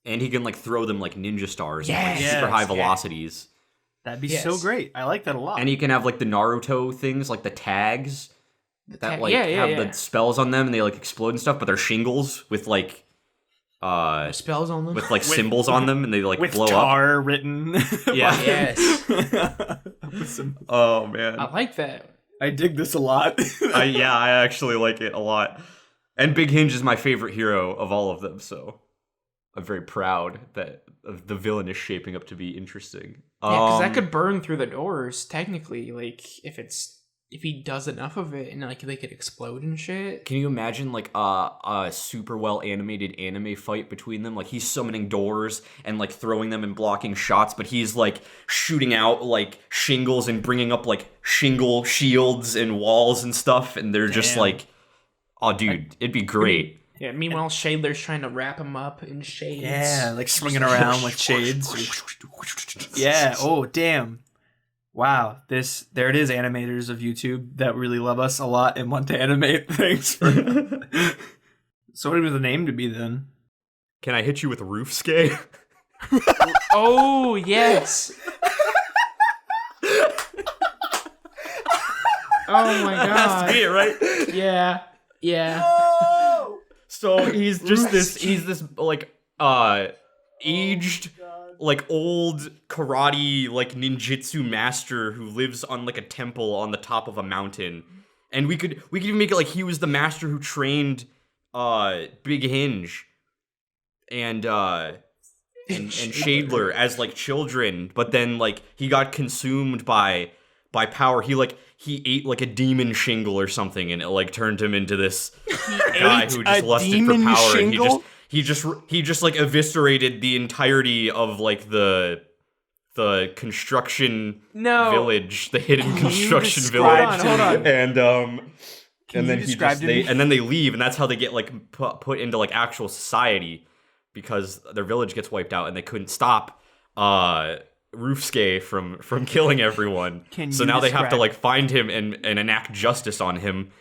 And he can, like, throw them like ninja stars and like, Yes. super high Yeah. velocities. That'd be Yes. so great. I like that a lot. And he can have, like, the Naruto things, like the tags that, like, have the spells on them and they, like, explode and stuff, but they're shingles with, like, spells on them with, like, symbols on them and they, like, with blow tar up. written. Yeah. Yes, Oh, man. I like that. I dig this a lot. I actually like it a lot. And Big Hinge is my favorite hero of all of them, so. I'm very proud that the villain is shaping up to be interesting. Yeah, because that could burn through the doors, technically, like, if he does enough of it, and, like, they could explode and shit. Can you imagine, like, a super well-animated anime fight between them? Like, he's summoning doors and, like, throwing them and blocking shots, but he's, like, shooting out, like, shingles and bringing up, like, shingle shields and walls and stuff, and they're just, like, oh, dude, it'd be great. Yeah, meanwhile, Shadler's trying to wrap him up in shades. Yeah, like swinging around like shades. Yeah, oh, damn. Wow, there it is, animators of YouTube that really love us a lot and want to animate things. So what would the name to be then? Can I hit you with Roofscape? Oh, yes. Oh my god. That has to be it, right? Yeah. Yeah. Oh! So he's this like aged like old karate like ninjutsu master who lives on like a temple on the top of a mountain. And we could even make it like he was the master who trained Big Hinge and Shadler as like children, but then like he got consumed by power. He ate like a demon shingle or something, and it like turned him into this guy who just lusted for power. Shingle? And he just like eviscerated the entirety of like the construction village, the hidden construction village. Hold on. And then and then they leave, and that's how they get like put into like actual society, because their village gets wiped out and they couldn't stop Roofscape from killing everyone. So now they have to like find him and enact justice on him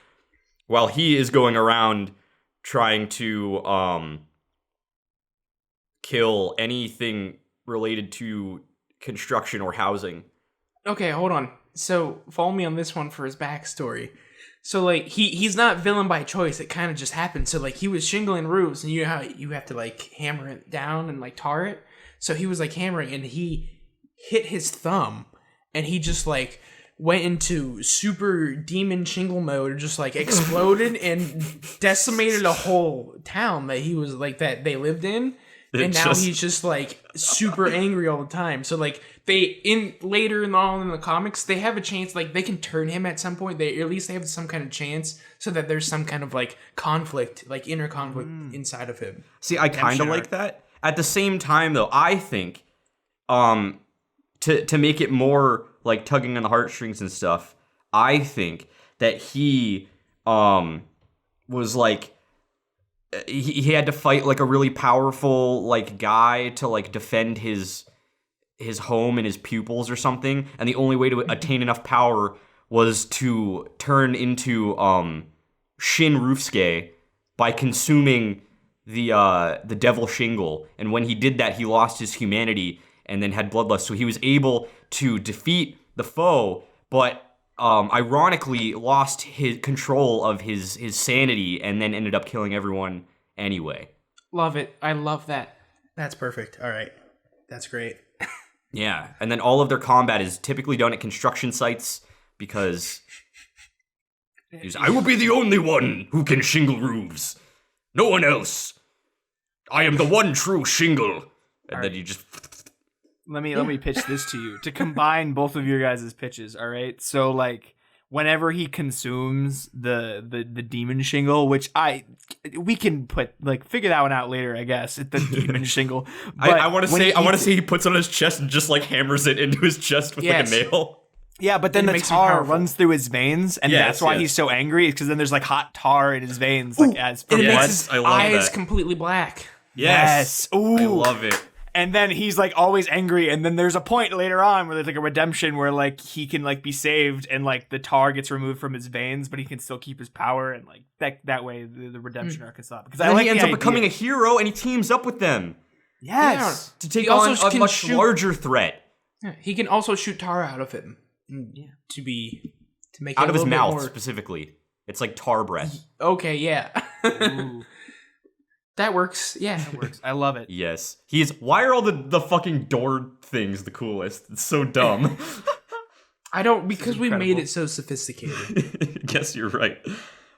while he is going around trying to kill anything related to construction or housing. Okay, hold on. So follow me on this one for his backstory. So like he's not villain by choice. It kind of just happened. So like he was shingling roofs, and you know how you have to like hammer it down and like tar it. So he was like hammering, and he hit his thumb, and he just like went into super demon shingle mode, just like exploded and decimated a whole town that he was like that they lived in. And now he's just like super angry all the time. So like later on in the comics, they have a chance, like they can turn him at some point. At least they have some kind of chance, so that there's some kind of like conflict, like inner conflict inside of him. See, I kind of like that. At the same time, though, I think to make it more like tugging on the heartstrings and stuff, I think that he was like he had to fight like a really powerful like guy to like defend his home and his pupils or something, and the only way to attain enough power was to turn into Shin Roofscape by consuming the devil shingle. And when he did that, he lost his humanity and then had bloodlust, so he was able to defeat the foe, but ironically lost his control of his sanity, and then ended up killing everyone anyway. Love it. I love that. That's perfect. All right. That's great. Yeah, and then all of their combat is typically done at construction sites, because I will be the only one who can shingle roofs. No one else. I am the one true shingle. And then you just... Let me pitch this to you to combine both of your guys' pitches. All right, so like whenever he consumes the demon shingle, which we can put like figure that one out later, I guess. It's the demon shingle. But I want to say he puts it on his chest and just like hammers it into his chest with like a nail. Yeah, but then the tar runs through his veins, and that's why he's so angry. Because then there's like hot tar in his veins, like as for blood. It makes his eyes completely black. Yes. Ooh. I love it. And then he's like always angry, and then there's a point later on where there's like a redemption where like he can like be saved, and like the tar gets removed from his veins, but he can still keep his power, and like that way the redemption arc can stop. Because he ends up becoming a hero, and he teams up with them. Yes, to take on a much larger threat. Yeah, he can also shoot tar out of him. Yeah, to make it out of his mouth more... specifically. It's like tar breath. Okay, yeah. That works. Yeah, that works. I love it. Yes. Why are all the fucking door things the coolest? It's so dumb. I don't, because we made it so sophisticated. Guess you're right.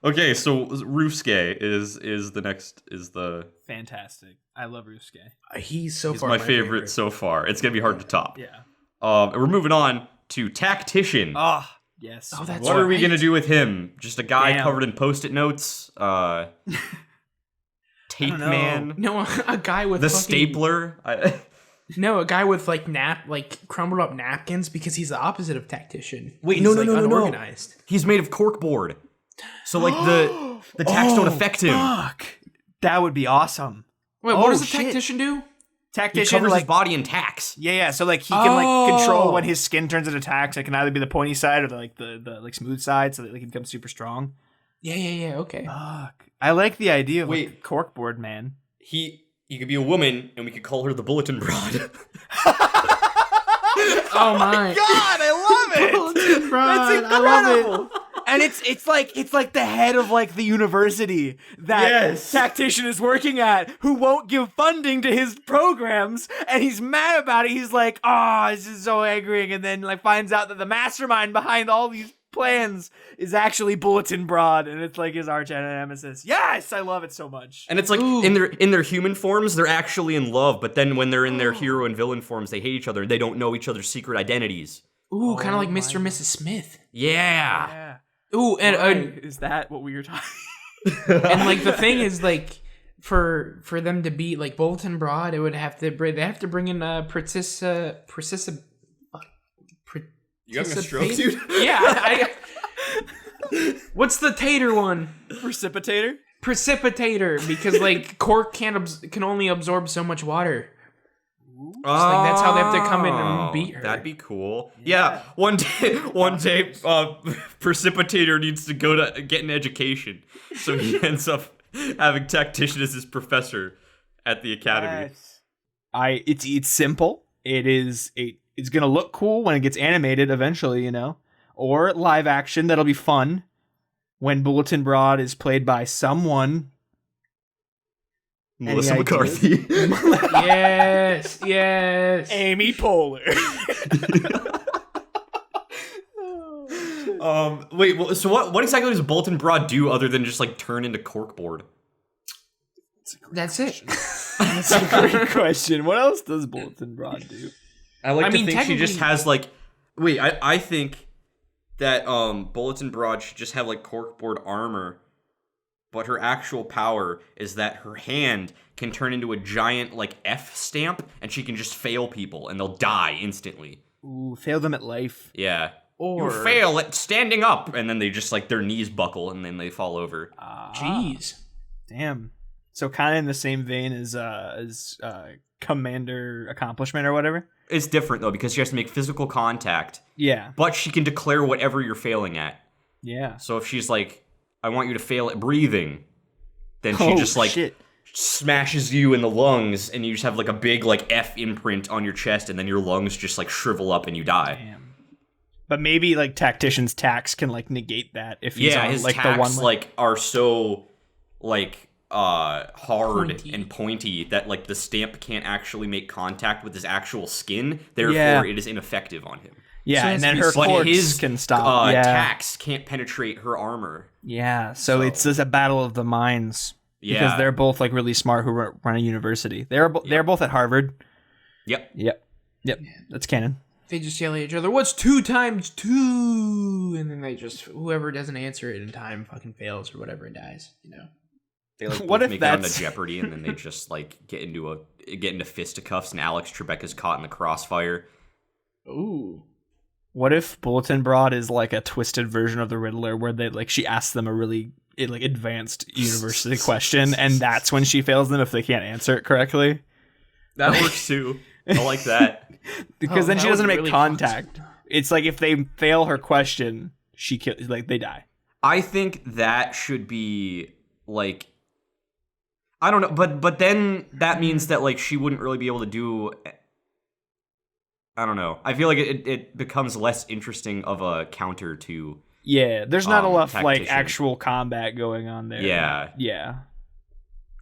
Okay, so Rusuke is the next Fantastic. I love Rusuke. He's so he's far my favorite so far. It's gonna be hard to top. Yeah. And we're moving on to Tactician. Oh, yes. Oh, that's What are we right. gonna do with him? Just a guy Damn. covered in post-it notes? Tape know. man? No, a guy with The fucking- stapler? No, a guy with like crumbled up napkins because he's the opposite of tactician. Wait, He's, no, like, no, no, no. unorganized. He's made of corkboard. So like the tacks don't affect him. Fuck. That would be awesome. Wait, Oh, what does the shit. tactician do? He Tactician, covers like, his body in tacks. yeah, so like he can like control Oh. when his skin turns into tacks. It can either be the pointy side or the like smooth side, so that like, he becomes super strong. Yeah. Okay. Fuck. I like the idea of Wait. like, corkboard man. He could be a woman, and we could call her the Bulletin Broad. Oh my. God, I love it. Bulletin Broad, That's I love incredible. And it's like the head of like the university that Yes. Tactician is working at, who won't give funding to his programs, and he's mad about it. He's like, "Oh, this is so aggravating," and then like finds out that the mastermind behind all these plans is actually Bulletin Broad, and it's like his arch nemesis. Yes, I love it so much. And it's like Ooh. in their human forms, they're actually in love, but then when they're in their hero and villain forms, they hate each other. They don't know each other's secret identities. Ooh, kind of like my Mr. and Mrs. Smith. Yeah. Yeah. Ooh, and Is that what we were talking? and like the thing is like for them to beat like Bulletin Broad, they have to bring in You having a stroke, dude? Yeah. What's the tater one? Precipitator? Precipitator, because like cork can only absorb so much water. Like, that's how they have to come in and beat her. That'd be cool. Yeah. One day, Precipitator needs to go to get an education, so he ends up having Tactician as his professor at the academy. Yes. It's simple. It's gonna look cool when it gets animated eventually, or live action. That'll be fun when Bulletin Broad is played by someone. Melissa Any McCarthy. Yes. Amy Poehler. Wait. Well, so what exactly does Bulletin Broad do other than just like turn into corkboard? That's it. That's a great question. What else does Bulletin Broad do? I like I to mean, think she just technically- has like. Wait, I think that Bulletin Broad should just have like corkboard armor, but her actual power is that her hand can turn into a giant like F stamp, and she can just fail people, and they'll die instantly. Ooh, fail them at life. Yeah. Or You fail at standing up, and then they just like their knees buckle, and then they fall over. Jeez. Damn. So kind of in the same vein as Commander Accomplishment or whatever. It's different though because she has to make physical contact, Yeah. but she can declare whatever you're failing at. Yeah. So if she's like, I want you to fail at breathing, then she just like shit. smashes you in the lungs, and you just have like a big like F imprint on your chest, and then your lungs just like shrivel up and you die. Damn. But maybe like Tactician's tax can like negate that if he's Yeah, on his like tacks the one like are so like hard Pointy. and pointy that like the stamp can't actually make contact with his actual skin. Therefore, Yeah. it is ineffective on him. Yeah, So it has and to then be her split. cords his can stop. Yeah. Tacks can't penetrate her armor. Yeah, so it's just a battle of the minds because Yeah. they're both like really smart who run a university. They're both at Harvard. Yep. Yep. That's canon. They just yell at each other, "What's 2 times 2?" And then they just whoever doesn't answer it in time fucking fails or whatever and dies. They like What both if make it onto that's- Jeopardy, and then they just like get into fisticuffs, and Alex Trebek's caught in the crossfire. Ooh. What if Bulletin Broad is like a twisted version of the Riddler, where she asks them a really advanced university question, and that's when she fails them if they can't answer it correctly? That works too. I like that. Because Oh, then that she would doesn't make really fuck contact. It's like if they fail her question, they die. I think that should be like, I don't know, but then that means that like she wouldn't really be able to do. I don't know. I feel like it becomes less interesting of a counter to. Yeah, there's not enough like Tactician. actual combat going on there. Yeah.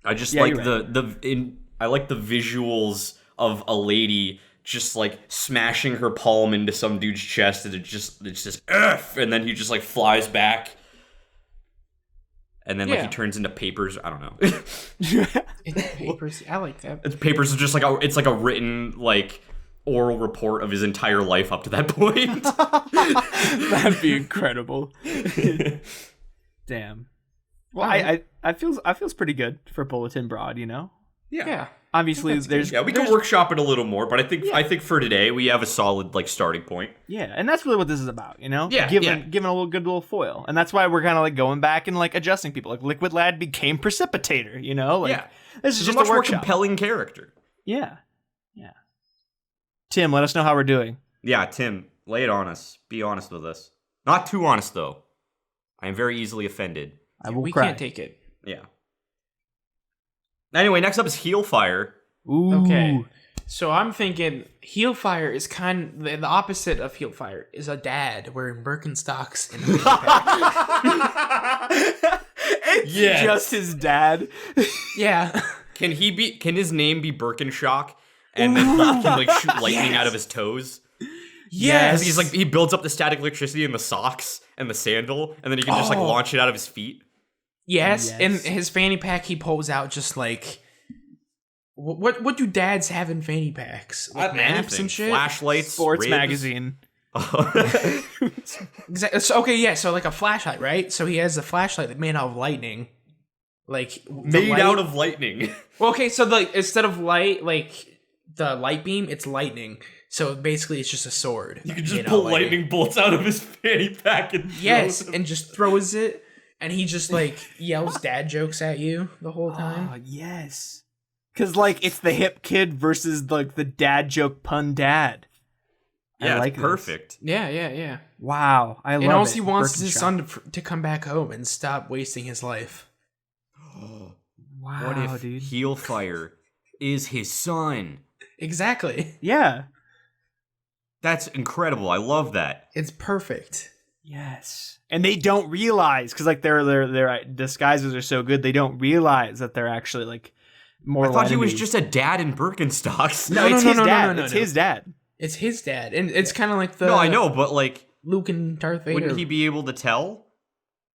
I just Yeah, like you're I like the visuals of a lady just like smashing her palm into some dude's chest, and it's just F, and then he just like flies back. and then like he turns into papers. I don't know. Papers. I like that. Papers is just like it's like a written like oral report of his entire life up to that point. That'd be incredible. Damn. Well, I feels pretty good for Bulletin Broad, you know? Yeah. Obviously, we can workshop it a little more, but I think for today we have a solid like starting point. Yeah, and that's really what this is about, you know? Yeah, giving a good little foil, and that's why we're kind of like going back and like adjusting people. Like Liquid Lad became Precipitator, you know? Like, this is just a much a more compelling character. Yeah. Tim, let us know how we're doing. Yeah, Tim, lay it on us. Be honest with us. Not too honest though. I am very easily offended. We can't take it. Yeah. Anyway, next up is Heelfire. Ooh. Okay. So I'm thinking Heelfire is the opposite of Heelfire is a dad wearing Birkenstocks and a backpack. It's just his dad. Yeah. Can his name be Birkenshock? And then he can like shoot lightning out of his toes? Yes. He's like he builds up the static electricity in the socks and the sandal, and then he can just like launch it out of his feet. Yes, and his fanny pack he pulls out just like what do dads have in fanny packs? Like maps and shit, flashlights, sports ribs. magazine. Exactly. So, okay, so like a flashlight, right? So he has a flashlight made out of lightning, like out of lightning. Well, okay, so like instead of light, like the light beam, it's lightning. So basically, it's just a sword. You can just pull lightning bolts out of his fanny pack and and just throws it. And he just, like, yells dad jokes at you the whole time. Oh, yes. Because, like, it's the hip kid versus, like, the dad joke pun dad. Yeah, I like it's perfect. Yeah. Wow, I love it. And all he wants is his son to come back home and stop wasting his life. Wow, what if dude. Heelfire is his son? Exactly. Yeah. That's incredible. I love that. It's perfect. Yes. And they don't realize, because like their disguises are so good, they don't realize that they're actually like more. I thought he was just a dad in Birkenstocks. No, it's his dad. It's his dad. It's his dad, and it's kind of like the. No, I know, but like Luke and Darth Vader. Wouldn't he be able to tell?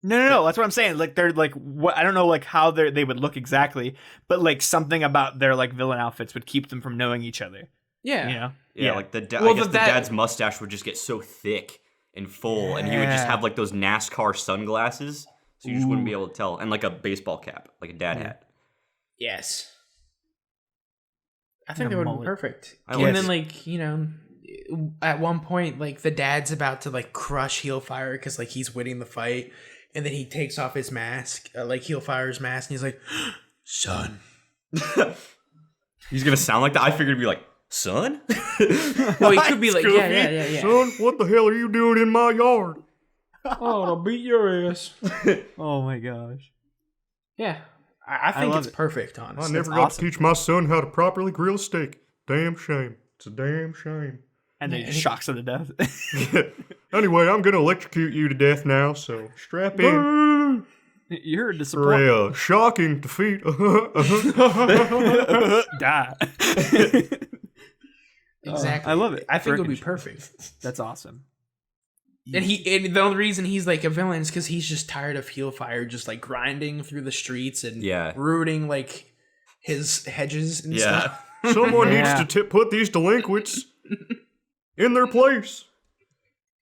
No. That's what I'm saying. Like they're like what I don't know like how they would look exactly, but like something about their like villain outfits would keep them from knowing each other. Yeah. You know. Yeah, like I guess the dad's mustache would just get so thick and full, and he would just have like those NASCAR sunglasses, so you just wouldn't be able to tell, and like a baseball cap, like a dad hat. Yes. I think that would be perfect. And then, like, you know, at one point, like, the dad's about to, like, crush Heelfire because, like, he's winning the fight. And then he takes off his mask, like, Heelfire's mask, and he's like, son. He's going to sound like that? I figured it'd be like, son? Well, he could be like, yeah. Son, what the hell are you doing in my yard? Oh, I'll beat your ass. Oh, my gosh. Yeah. I think it's perfect, honestly. I never got to teach my son how to properly grill a steak. Damn shame. It's a damn shame. And then he just shocks him to death. Anyway, I'm going to electrocute you to death now, so strap in. You heard the For support. a shocking defeat. Die. Exactly. I love it. I think it would be perfect. That's awesome. And the only reason he's like a villain is because he's just tired of Heelfire just like grinding through the streets and rooting like his hedges and stuff. Someone needs to put these delinquents in their place.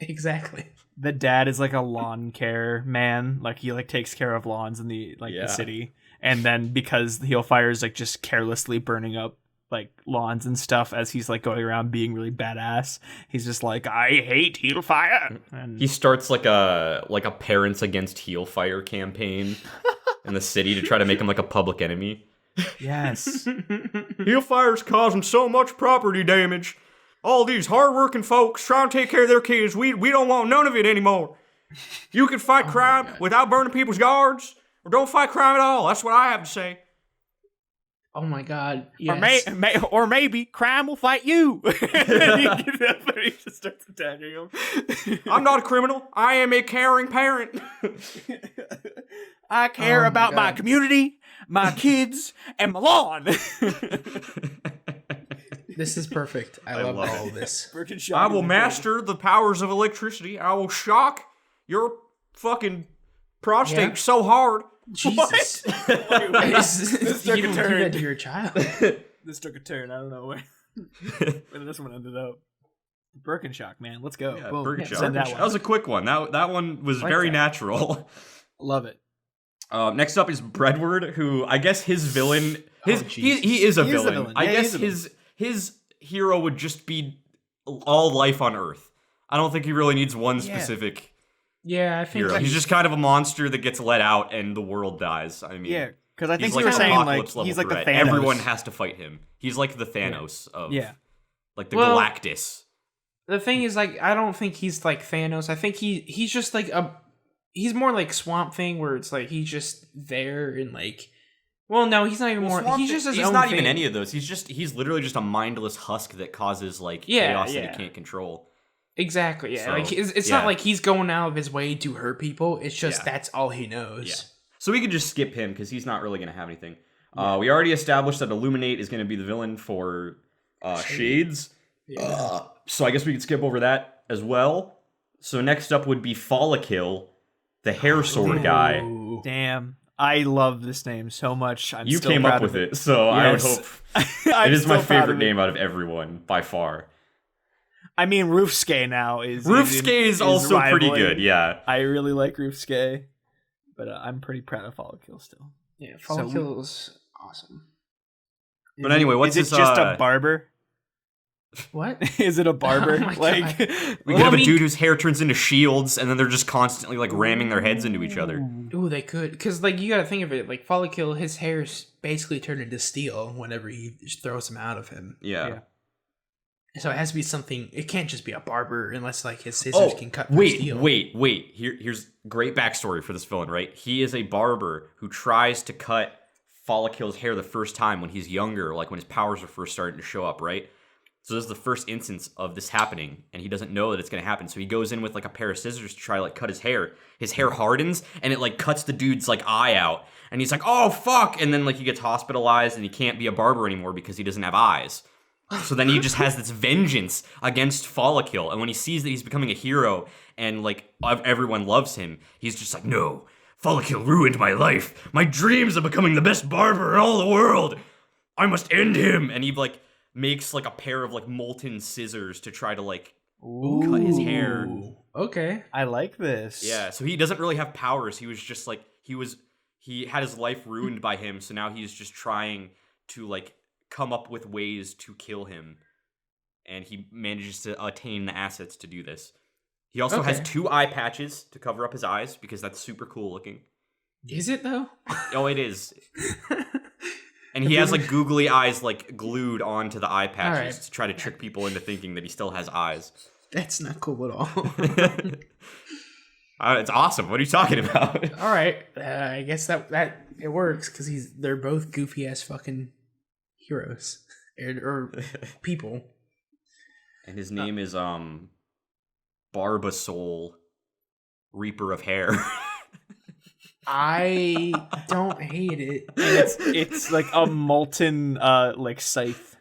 Exactly. The dad is like a lawn care man. Like he like takes care of lawns in the the city. And then because Heelfire is like just carelessly burning up like lawns and stuff as he's like going around being really badass, he's just like, I hate Heelfire. And he starts like a Parents Against Heelfire campaign in the city to try to make him like a public enemy. Yes. Heelfire's causing so much property damage. All these hardworking folks trying to take care of their kids, we don't want none of it anymore. You can fight crime without burning people's yards, or don't fight crime at all. That's what I have to say. Oh my god. Yes. Or maybe crime will fight you. He just starts attacking him. I'm not a criminal. I am a caring parent. I care about my community, my kids, and my lawn. This is perfect. I love all of this. I will master the powers of electricity. I will shock your fucking prostate so hard Jesus. This took You a don't do turn. that to your child. This took a turn. I don't know where this one ended up. Birkenstock, man. Let's go. Yeah, Boom. Birkenstock. Send that That one. was a quick one. That one was Like very that. natural. Love it. Next up is Breadward, who I guess his villain. He is a He is a villain. villain. I Yeah, guess he's a his hero would just be all life on Earth. I don't think he really needs one specific Yeah, I think hero. He's just kind of a monster that gets let out and the world dies. I mean, Yeah, because I think he's you like were an saying like apocalypse level he's like the threat. Thanos. Everyone has to fight him. He's like the Thanos of like the Well, Galactus. The thing is, like, I don't think he's like Thanos. I think he's just like he's more like Swamp Thing, where it's like he's just there and like, well, no, he's not even more. He's just his he's own not thing. even any of those. He's literally just a mindless husk that causes like Yeah, chaos that yeah. he can't control. Exactly. Yeah, So, like it's yeah. not like he's going out of his way to hurt people. It's just Yeah. that's all he knows. Yeah. So we could just skip him because he's not really going to have anything. We already established that Illuminate is going to be the villain for Shades. Yeah. So I guess we could skip over that as well. So next up would be Follikill, the hair sword guy. Ooh. Damn. I love this name so much. I'm You still came proud up of with it, so I would hope. I'm It is my still proud favorite of it. name out of everyone, by far. I mean, Roofskay now is Roofskay is also pretty rivaling. good, yeah. I really like Roofskay, but I'm pretty proud of Follikill still. Yeah, So Follikill is awesome. But anyway, what's is it his, just a barber? What? Is it a barber? Oh my like We could have a dude whose hair turns into shields, and then they're just constantly like ramming their heads into each other. Ooh, they could, because like you got to think of it. Like Follikill, his hair's basically turned into steel whenever he just throws him out of him. Yeah. So it has to be something. It can't just be a barber unless like his scissors can cut through steel. wait. Here's great backstory for this villain, right? He is a barber who tries to cut Follikill's hair the first time when he's younger, like when his powers are first starting to show up, right? So this is the first instance of this happening, and he doesn't know that it's gonna happen. So he goes in with like a pair of scissors to try to like cut his hair. His hair hardens, and it like cuts the dude's like eye out. And he's like, oh fuck! And then like he gets hospitalized, and he can't be a barber anymore because he doesn't have eyes. So then he just has this vengeance against Follikill, and when he sees that he's becoming a hero and like everyone loves him, he's just like, no, Follikill ruined my life. My dreams of becoming the best barber in all the world. I must end him. And he like makes like a pair of like molten scissors to try to like cut his hair. Okay. I like this. Yeah, so he doesn't really have powers. He was just like he had his life ruined by him, so now he's just trying to like come up with ways to kill him, and he manages to attain the assets to do this. He also has 2 eye patches to cover up his eyes because that's super cool looking. Is it though? Oh, it is. And he has like googly eyes like glued onto the eye patches to try to trick people into thinking that he still has eyes. That's not cool at all. It's awesome. What are you talking about? All right, I guess that it works because they're both goofy ass fucking heroes or people. And his name is Barbasol, Reaper of Hair. I don't hate it. It's like a molten like scythe.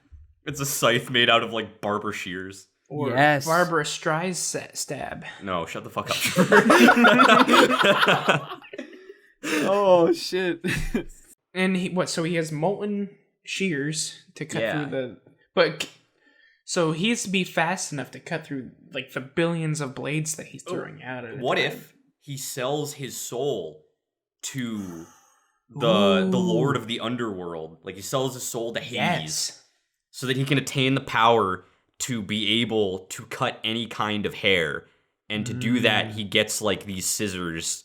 It's a scythe made out of like barber shears. Or Yes. Barbara Streisand stab. No, shut the fuck up. Oh shit. And so he has molten shears to cut Yeah. through so he has to be fast enough to cut through like the billions of blades that he's throwing out at a What time. if he sells his soul to the Lord of the Underworld? Like he sells his soul to Hades, Yes. so that he can attain the power to be able to cut any kind of hair. And to do that, he gets like these scissors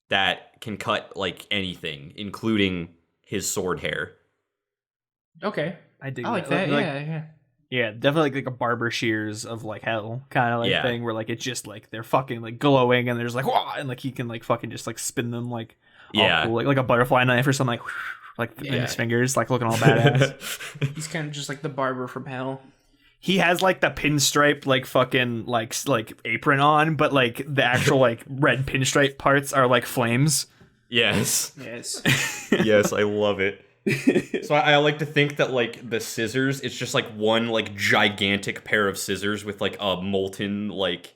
that can cut like anything, including his sword hair. Okay. I dig I like that. Like, Yeah. yeah, definitely like a barber shears of like hell kind of like Yeah. thing where like it's just like they're fucking like glowing and there's like wah, and like he can like fucking just like spin them like all Yeah. cool, like a butterfly knife or something like in his fingers like looking all badass. He's kind of just like the barber from hell. He has like the pinstripe like fucking like apron on, but like the actual like red pinstripe parts are like flames. Yes. Yes. Yes, I love it. So I like to think that like the scissors, it's just like one like gigantic pair of scissors with like a molten like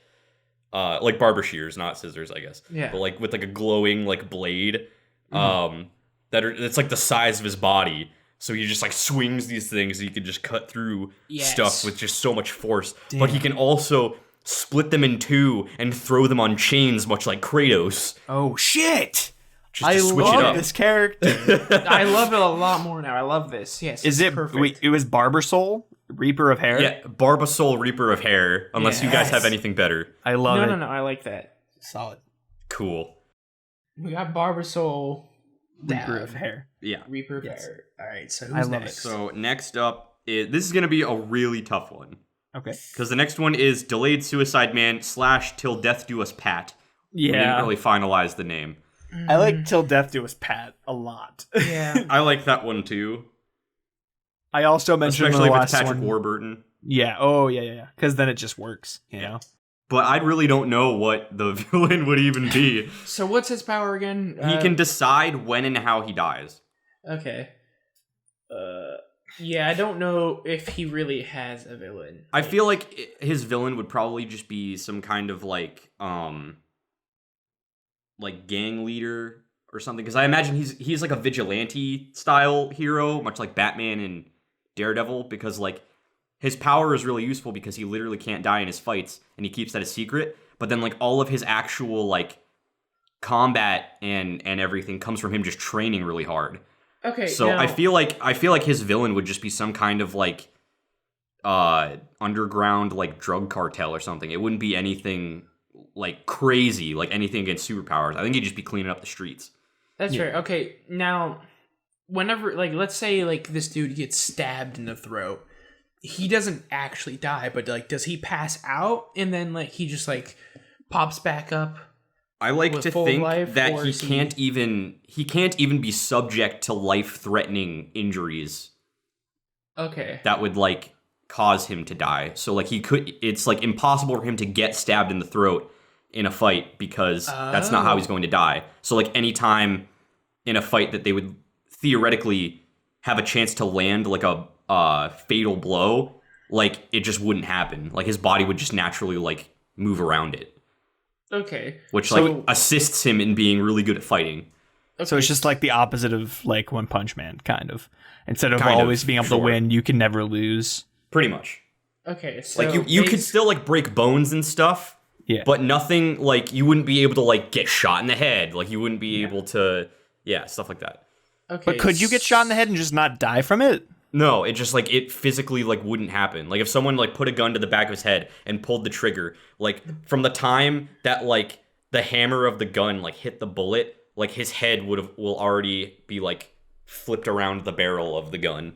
barber shears, not scissors, I guess. Yeah. But like with like a glowing like blade it's like the size of his body. So he just like swings these things. He can just cut through stuff with just so much force. Damn. But he can also split them in two and throw them on chains, much like Kratos. Oh shit! I love this character. I love it a lot more now. I love this. Yes. Is it perfect? Wait, it was Barbersoul, Reaper of Hair? Yeah, Barbersoul, Reaper of Hair. Unless you guys have anything better. I love it. No. I like that. Solid. Cool. We got Barbersoul, Reaper of Hair. Yeah. Reaper of Hair. All right. So I who's love next? it. So next up, this is gonna be a really tough one. Okay. Because the next one is Delayed Suicide Man / Till Death Do Us Pat. Yeah. We didn't really finalize the name. I like Till Death Do Us Pat a lot. Yeah. I like that one too. I also mentioned especially the if last it's Patrick one. Warburton. Yeah. Oh, yeah. Because then it just works, you know? But I really don't know what the villain would even be. So what's his power again? He can decide when and how he dies. Okay. Yeah, I don't know if he really has a villain. I feel like his villain would probably just be some kind of like gang leader or something. Because I imagine he's like a vigilante style hero, much like Batman and Daredevil. Because like his power is really useful because he literally can't die in his fights, and he keeps that a secret. But then like all of his actual like combat and everything comes from him just training really hard. Okay. So now, I feel like his villain would just be some kind of like underground like drug cartel or something. It wouldn't be anything like crazy, like anything against superpowers. I think he'd just be cleaning up the streets. That's right. Okay. Now, whenever like let's say like this dude gets stabbed in the throat, he doesn't actually die, but like does he pass out and then like he just like pops back up? I like to think that he can't even be subject to life-threatening injuries. Okay. That would like cause him to die. So like it's like impossible for him to get stabbed in the throat in a fight because that's not how he's going to die. So like anytime in a fight that they would theoretically have a chance to land like a fatal blow, like it just wouldn't happen. Like his body would just naturally like move around it. Okay. Which like assists him in being really good at fighting. Okay. So it's just like the opposite of like One Punch Man, kind of. Instead of always being able to win, you can never lose. Pretty much. Okay, so like you could still like break bones and stuff. Yeah. But nothing like you wouldn't be able to like get shot in the head. Like you wouldn't be able to stuff like that. Okay. But could you get shot in the head and just not die from it? No, it just like it physically like wouldn't happen. Like if someone like put a gun to the back of his head and pulled the trigger, like from the time that like the hammer of the gun like hit the bullet, like his head will already be like flipped around the barrel of the gun.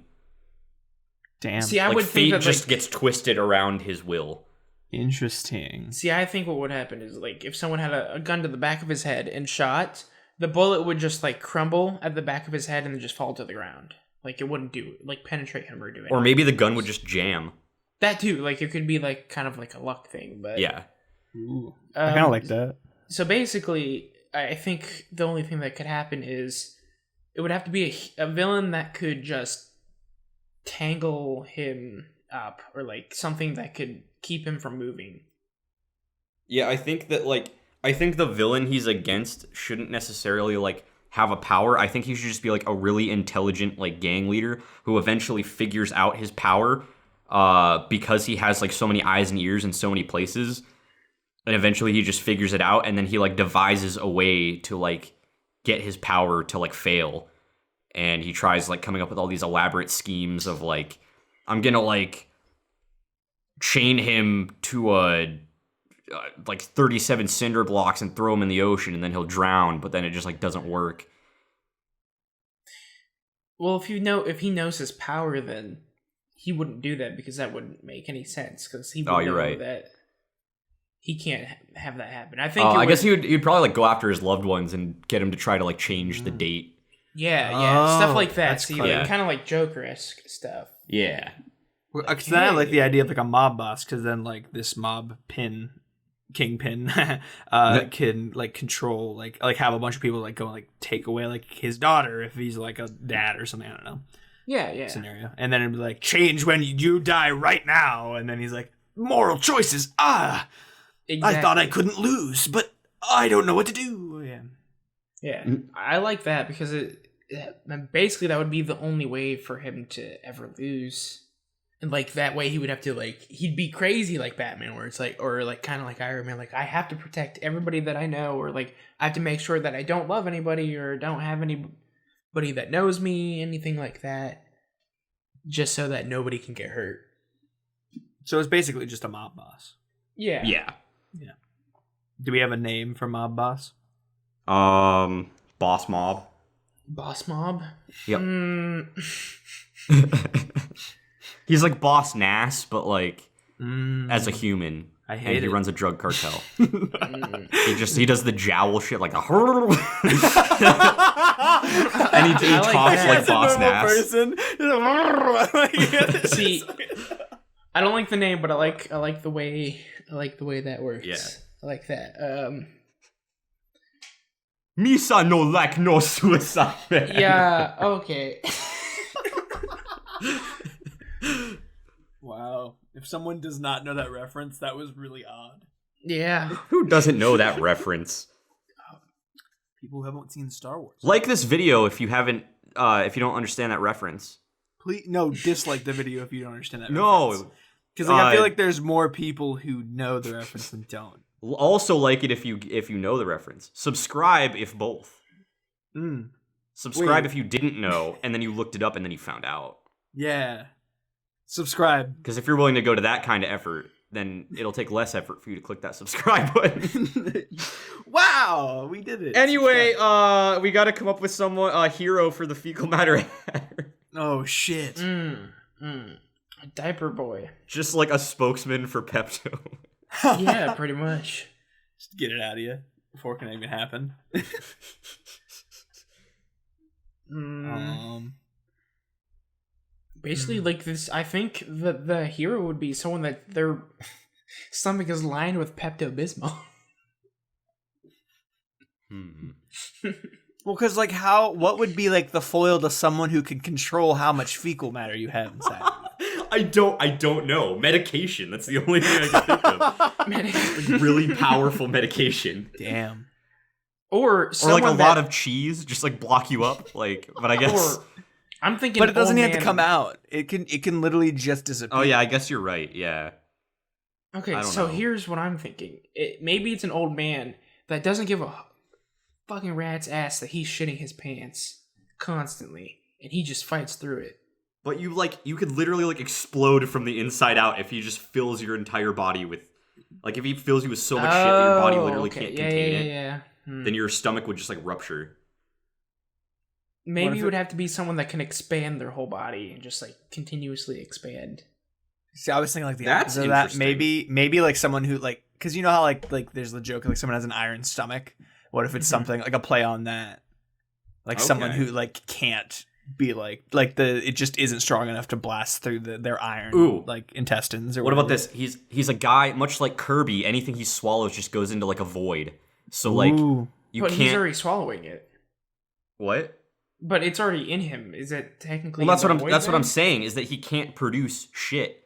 Damn. See, I like would fate think that just gets twisted around his will. Interesting. See, I think what would happen is like if someone had a gun to the back of his head and shot, the bullet would just like crumble at the back of his head and then just fall to the ground. Like it wouldn't penetrate him or do anything. Or maybe the gun would just jam. That too. Like it could be like kind of like a luck thing, but yeah. Ooh, I kind of like that. So basically, I think the only thing that could happen is it would have to be a villain that could just tangle him up or like something that could keep him from moving. Yeah, I think the villain he's against shouldn't necessarily like have a power. I think he should just be like a really intelligent like gang leader who eventually figures out his power because he has like so many eyes and ears in so many places. And eventually he just figures it out and then he like devises a way to like get his power to like fail. And he tries like coming up with all these elaborate schemes of like, I'm gonna like chain him to a like 37 cinder blocks and throw him in the ocean and then he'll drown, but then it just like doesn't work. Well, if he knows his power, then he wouldn't do that because that wouldn't make any sense because he would know that he can't have that happen. I think. I guess he'd probably like go after his loved ones and get him to try to like change the date. Yeah, stuff like that. That's See, like, kind of like Joker-esque stuff. Yeah. Because then I like the idea of like a mob boss, because then like this mob kingpin can like control like have a bunch of people like go and like take away like his daughter if he's like a dad or something. I don't know. Yeah. Scenario, and then it'd be like change when you die right now, and then he's like moral choices. Exactly. I thought I couldn't lose, but I don't know what to do. Yeah. Yeah, I like that because basically that would be the only way for him to ever lose. And like that way he would have to like he'd be crazy like Batman, where it's like or like kind of like Iron Man, like I have to protect everybody that I know, or like I have to make sure that I don't love anybody or don't have anybody that knows me, anything like that, just so that nobody can get hurt. So it's basically just a mob boss. Yeah. Yeah. Do we have a name for mob boss? Boss Mob. Boss Mob. Yep. He's like Boss Nass, but like as a human. I hate and he it. runs a drug cartel. He does the jowl shit like a and he talks like Boss Nass. See, I don't like the name, but I like the way that works. Yeah. I like that. Misa no like no suicide. Man. Yeah. Okay. Wow. If someone does not know that reference, that was really odd. Yeah. Who doesn't know that reference? People who haven't seen Star Wars. Like this video if you haven't, if you don't understand that reference. Please, no, dislike the video if you don't understand that No. reference. Because like, I feel like there's more people who know the reference than don't. Also like it if you know the reference. Subscribe if both. Subscribe if you didn't know, and then you looked it up and then you found out. Yeah. Subscribe. Because if you're willing to go to that kind of effort, then it'll take less effort for you to click that subscribe button. Wow, we did it. Anyway, we got to come up with someone a hero for the fecal matter hatter. Oh shit. A diaper boy. Just like a spokesman for Pepto. Yeah, pretty much. Just get it out of you before it can even happen. Basically, like this, I think the hero would be someone that their stomach is lined with Pepto-Bismol. Well, because like what would be like the foil to someone who can control how much fecal matter you have inside? I don't know. Medication. That's the only thing I can think of. Like really powerful medication. Damn. Or like a lot of cheese, just like block you up. Like, but I guess. Or, I'm thinking, but it doesn't have to come out. It can literally just disappear. Oh yeah, I guess you're right. Yeah. Okay, so here's what I'm thinking. Maybe it's an old man that doesn't give a fucking rat's ass that he's shitting his pants constantly, and he just fights through it. But you could literally like explode from the inside out if he just fills your entire body with, like if he fills you with so much shit that your body literally can't contain it. Yeah. Then your stomach would just like rupture. Maybe it would have to be someone that can expand their whole body and just like continuously expand. See, I was thinking like the That's opposite of that. interesting. Maybe like someone who like, because you know how like there's the joke like someone has an iron stomach. What if it's something like a play on that? Like someone who like can't be like it just isn't strong enough to blast through their iron like intestines or What whatever. about this? He's a guy much like Kirby. Anything he swallows just goes into like a void. So like you but can't. he's already swallowing it. What? But it's already in him. Is it technically? Well, that's what I'm saying is that he can't produce shit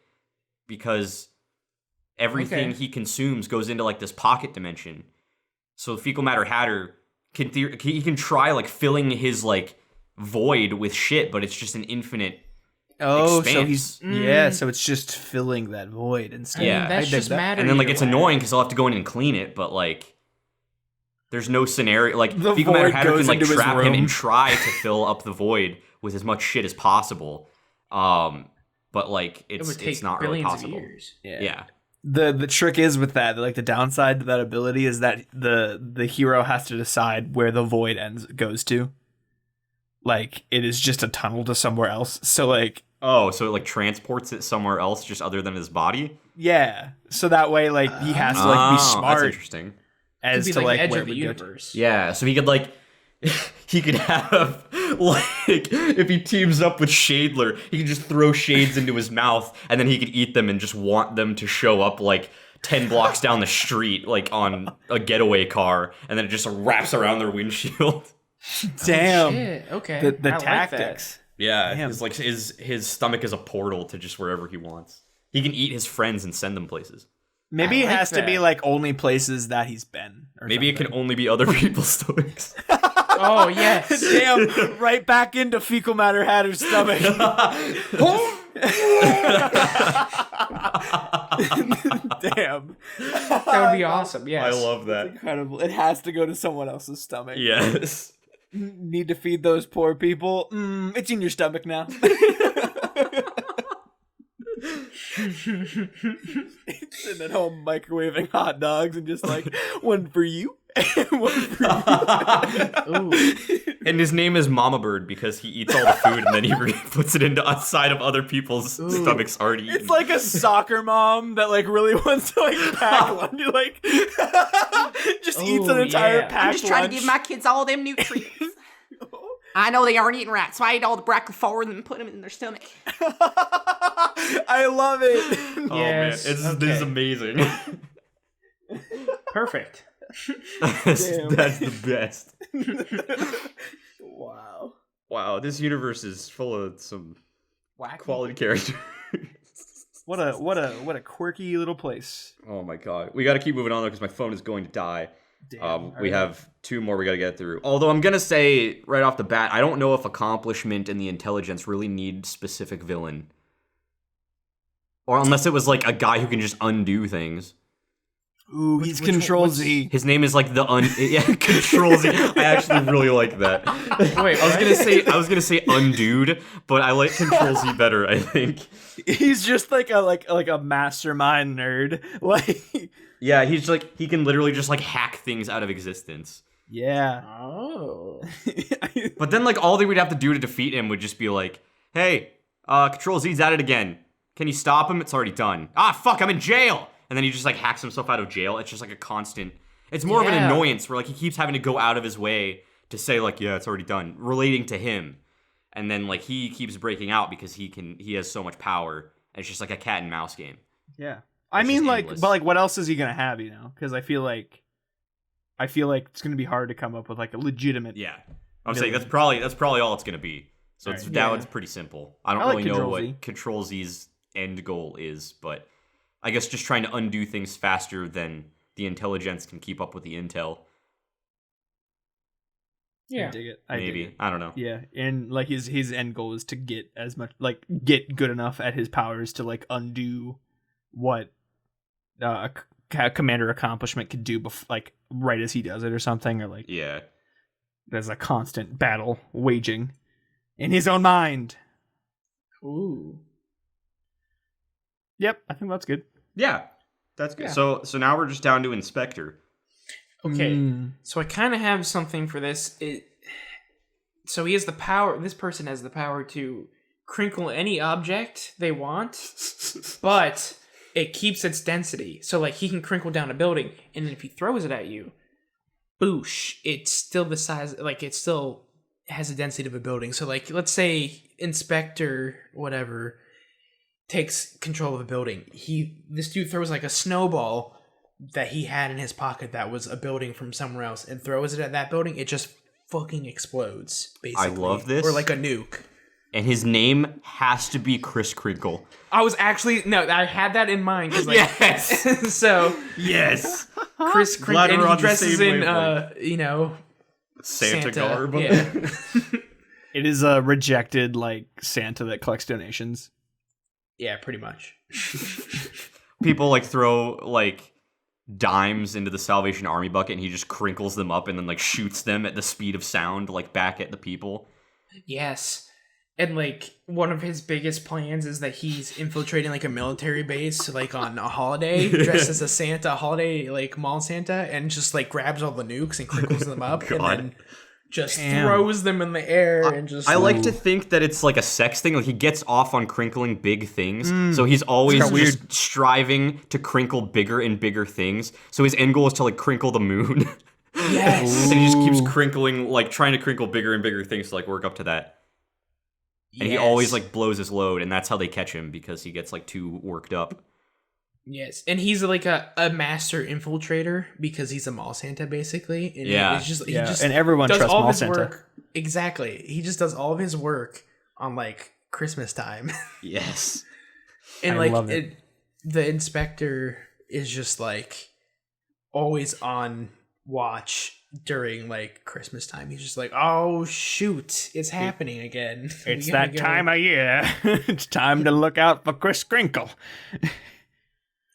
because everything he consumes goes into like this pocket dimension. So the fecal matter hatter he can try like filling his like void with shit, but it's just an infinite. Expanse. So so it's just filling that void instead. Yeah, that's just matter. And then like it's annoying because I'll have to go in and clean it, but like. There's no scenario like The fecal matter void hatter goes can like into his trap him room. and try to fill up the void with as much shit as possible. But like it would take it's not really billions possible. of years. Yeah. The trick is with that, like the downside to that ability is that the hero has to decide where the void goes to. Like it is just a tunnel to somewhere else. So like so it like transports it somewhere else just other than his body? Yeah. So that way like he has to like be smart. That's interesting. As to to like edge where of the it would go to. universe. Yeah, so he could like he could have like if he teams up with Shadler, he can just throw shades into his mouth and then he could eat them and just want them to show up like 10 blocks down the street like on a getaway car and then it just wraps around their windshield. Damn. Oh, shit. Okay. The I tactics. Yeah, Damn. his stomach is a portal to just wherever he wants. He can eat his friends and send them places. Maybe it like has to be that. like only places that he's been. Or Maybe it something. can only be other people's stomachs. Oh yes. Damn, right back into fecal matter Hatter's stomach. Damn. That would be awesome. Yes. I love that. Incredible. It has to go to someone else's stomach. Yes. Need to feed those poor people. It's in your stomach now. Sitting at home microwaving hot dogs and just like, one for you. One for you. Ooh. And his name is Mama Bird because he eats all the food and then he puts it into outside of other people's stomachs already eaten. It's like a soccer mom that like really wants to like pack lunch, like just eats an entire pack. I'm just trying to give my kids all them nutrients. I know they aren't eating right, so I ate all the broccoli for them and put them in their stomach. I love it. Oh Yes, man, this is amazing. Perfect. That's the best. Wow. Wow, this universe is full of some Wacky. quality characters. What a quirky little place. Oh my god. We got to keep moving on though because my phone is going to die. Damn. We have 2 more we got to get through. Although I'm going to say right off the bat, I don't know if accomplishment and the intelligence really need specific villain. Or unless it was like a guy who can just undo things. Ooh, he's Control Z. His name is like Control Z. I actually really like that. Wait, I was gonna say undude, but I like Control Z better, I think. He's just like a mastermind nerd. Like Yeah, he's like he can literally just like hack things out of existence. yeah. Oh. But then like all they would have to do to defeat him would just be like, hey, Control Z's at it again. Can you stop him? It's already done. Ah, fuck, I'm in jail. And then he just like hacks himself out of jail. It's just like a constant. It's more of an annoyance where like he keeps having to go out of his way to say like, yeah, it's already done, relating to him. And then like he keeps breaking out because he has so much power. And it's just like a cat and mouse game. Yeah. I It's mean just like endless. but like what else is he going to have, you know? Cuz I feel like it's going to be hard to come up with like a legitimate. Yeah. I'm saying that's probably all it's gonna be. So it's that one's pretty simple. I don't I like really know Control what Z. Control Z's end goal is, but I guess just trying to undo things faster than the intelligence can keep up with the intel. I dig it. I dig Maybe. it. I don't know. Yeah, and like his end goal is to get as much like get good enough at his powers to like undo what commander accomplishment could do like right as he does it or something, or like Yeah. there's a constant battle waging in his own mind. Ooh. Yep, I think that's good. Yeah. That's good. Yeah. So now we're just down to Inspector. Okay. So I kind of have something for this. So he has the power. This person has the power to crinkle any object they want, but it keeps its density. So like he can crinkle down a building, and then if he throws it at you, boosh! It's still the size. Like it still has a density of a building. So like let's say Inspector whatever takes control of a building. This dude throws like a snowball that he had in his pocket that was a building from somewhere else and throws it at that building. It just fucking explodes, basically. I love this. Or like a nuke. And his name has to be Chris Crinkle. I had that in mind. Cause like, Yes. So Yes. Chris Glad Crinkle, we're and on he the dresses same in, wavelength. Santa garb. Yeah. It is a rejected like Santa that collects donations. Yeah, pretty much. People like throw like dimes into the Salvation Army bucket and he just crinkles them up and then like shoots them at the speed of sound like back at the people. Yes. And like one of his biggest plans is that he's infiltrating like a military base like on a holiday, dressed as a Santa, holiday like mall Santa, and just like grabs all the nukes and crinkles them up and then just throws them in the air and just I like to think that it's like a sex thing. Like he gets off on crinkling big things, so he's always just striving to crinkle bigger and bigger things. So his end goal is to like crinkle the moon. Yes. And he just keeps crinkling, like trying to crinkle bigger and bigger things to like work up to that. And he always like blows his load, and that's how they catch him because he gets like too worked up. Yes, and he's like a master infiltrator because he's a mall Santa basically. And Yeah. he just And everyone does trusts all mall of his Santa. work. Exactly, he just does all of his work on like Christmas time, Yes. and I like love it. the inspector is just like always on watch during like Christmas time. He's just like, oh shoot, it's happening again. It's that time of year. It's time to look out for Chris Crinkle.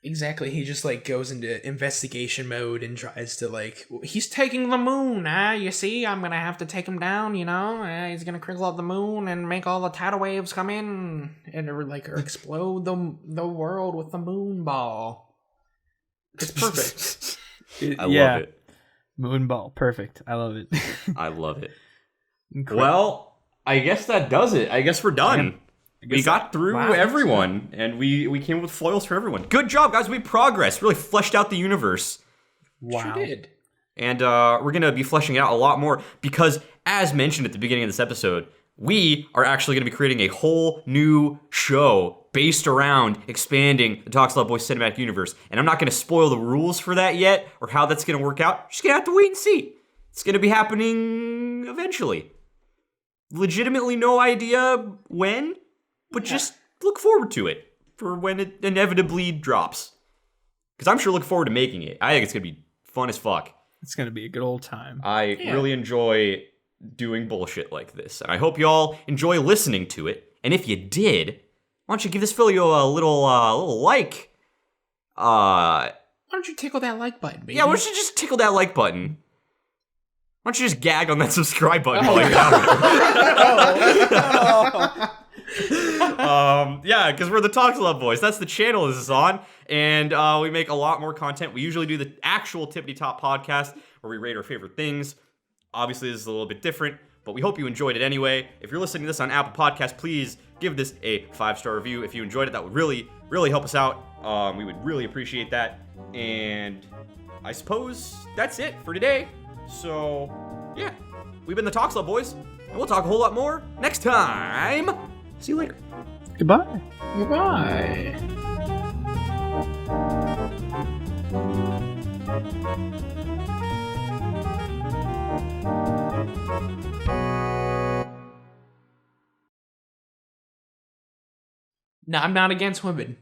Exactly. He just like goes into investigation mode and tries to like, he's taking the moon. You see, I'm gonna have to take him down. You know, he's gonna crinkle up the moon and make all the tidal waves come in and or explode the world with the moon ball. It's perfect. I love it. Moonball, perfect. I love it. I love it. Incredible. Well, I guess that does it. I guess we're done. We got through everyone, and we came up with foils for everyone. Good job, guys. We progressed. Really fleshed out the universe. Wow. Sure did. And we're going to be fleshing it out a lot more because, as mentioned at the beginning of this episode, we are actually going to be creating a whole new show based around expanding the Talks Love Boys cinematic universe. And I'm not going to spoil the rules for that yet or how that's going to work out. You're just going to have to wait and see. It's going to be happening eventually. Legitimately no idea when, but just look forward to it for when it inevitably drops. Because I'm sure looking forward to making it. I think it's going to be fun as fuck. It's going to be a good old time. I really enjoy doing bullshit like this. And I hope y'all enjoy listening to it. And if you did, why don't you give this video a little like? Why don't you tickle that like button, baby? Yeah, why don't you just tickle that like button? Why don't you just gag on that subscribe button while you're at it? Yeah, because we're the Talks Love Boys. That's the channel this is on. And we make a lot more content. We usually do the actual Tippity Top podcast where we rate our favorite things. Obviously, this is a little bit different, but we hope you enjoyed it anyway. If you're listening to this on Apple Podcasts, please give this a 5-star review. If you enjoyed it, that would really, really help us out. We would really appreciate that. And I suppose that's it for today. So, yeah, we've been the Talks Love Boys, and we'll talk a whole lot more next time. See you later. Goodbye. Goodbye. No, I'm not against women.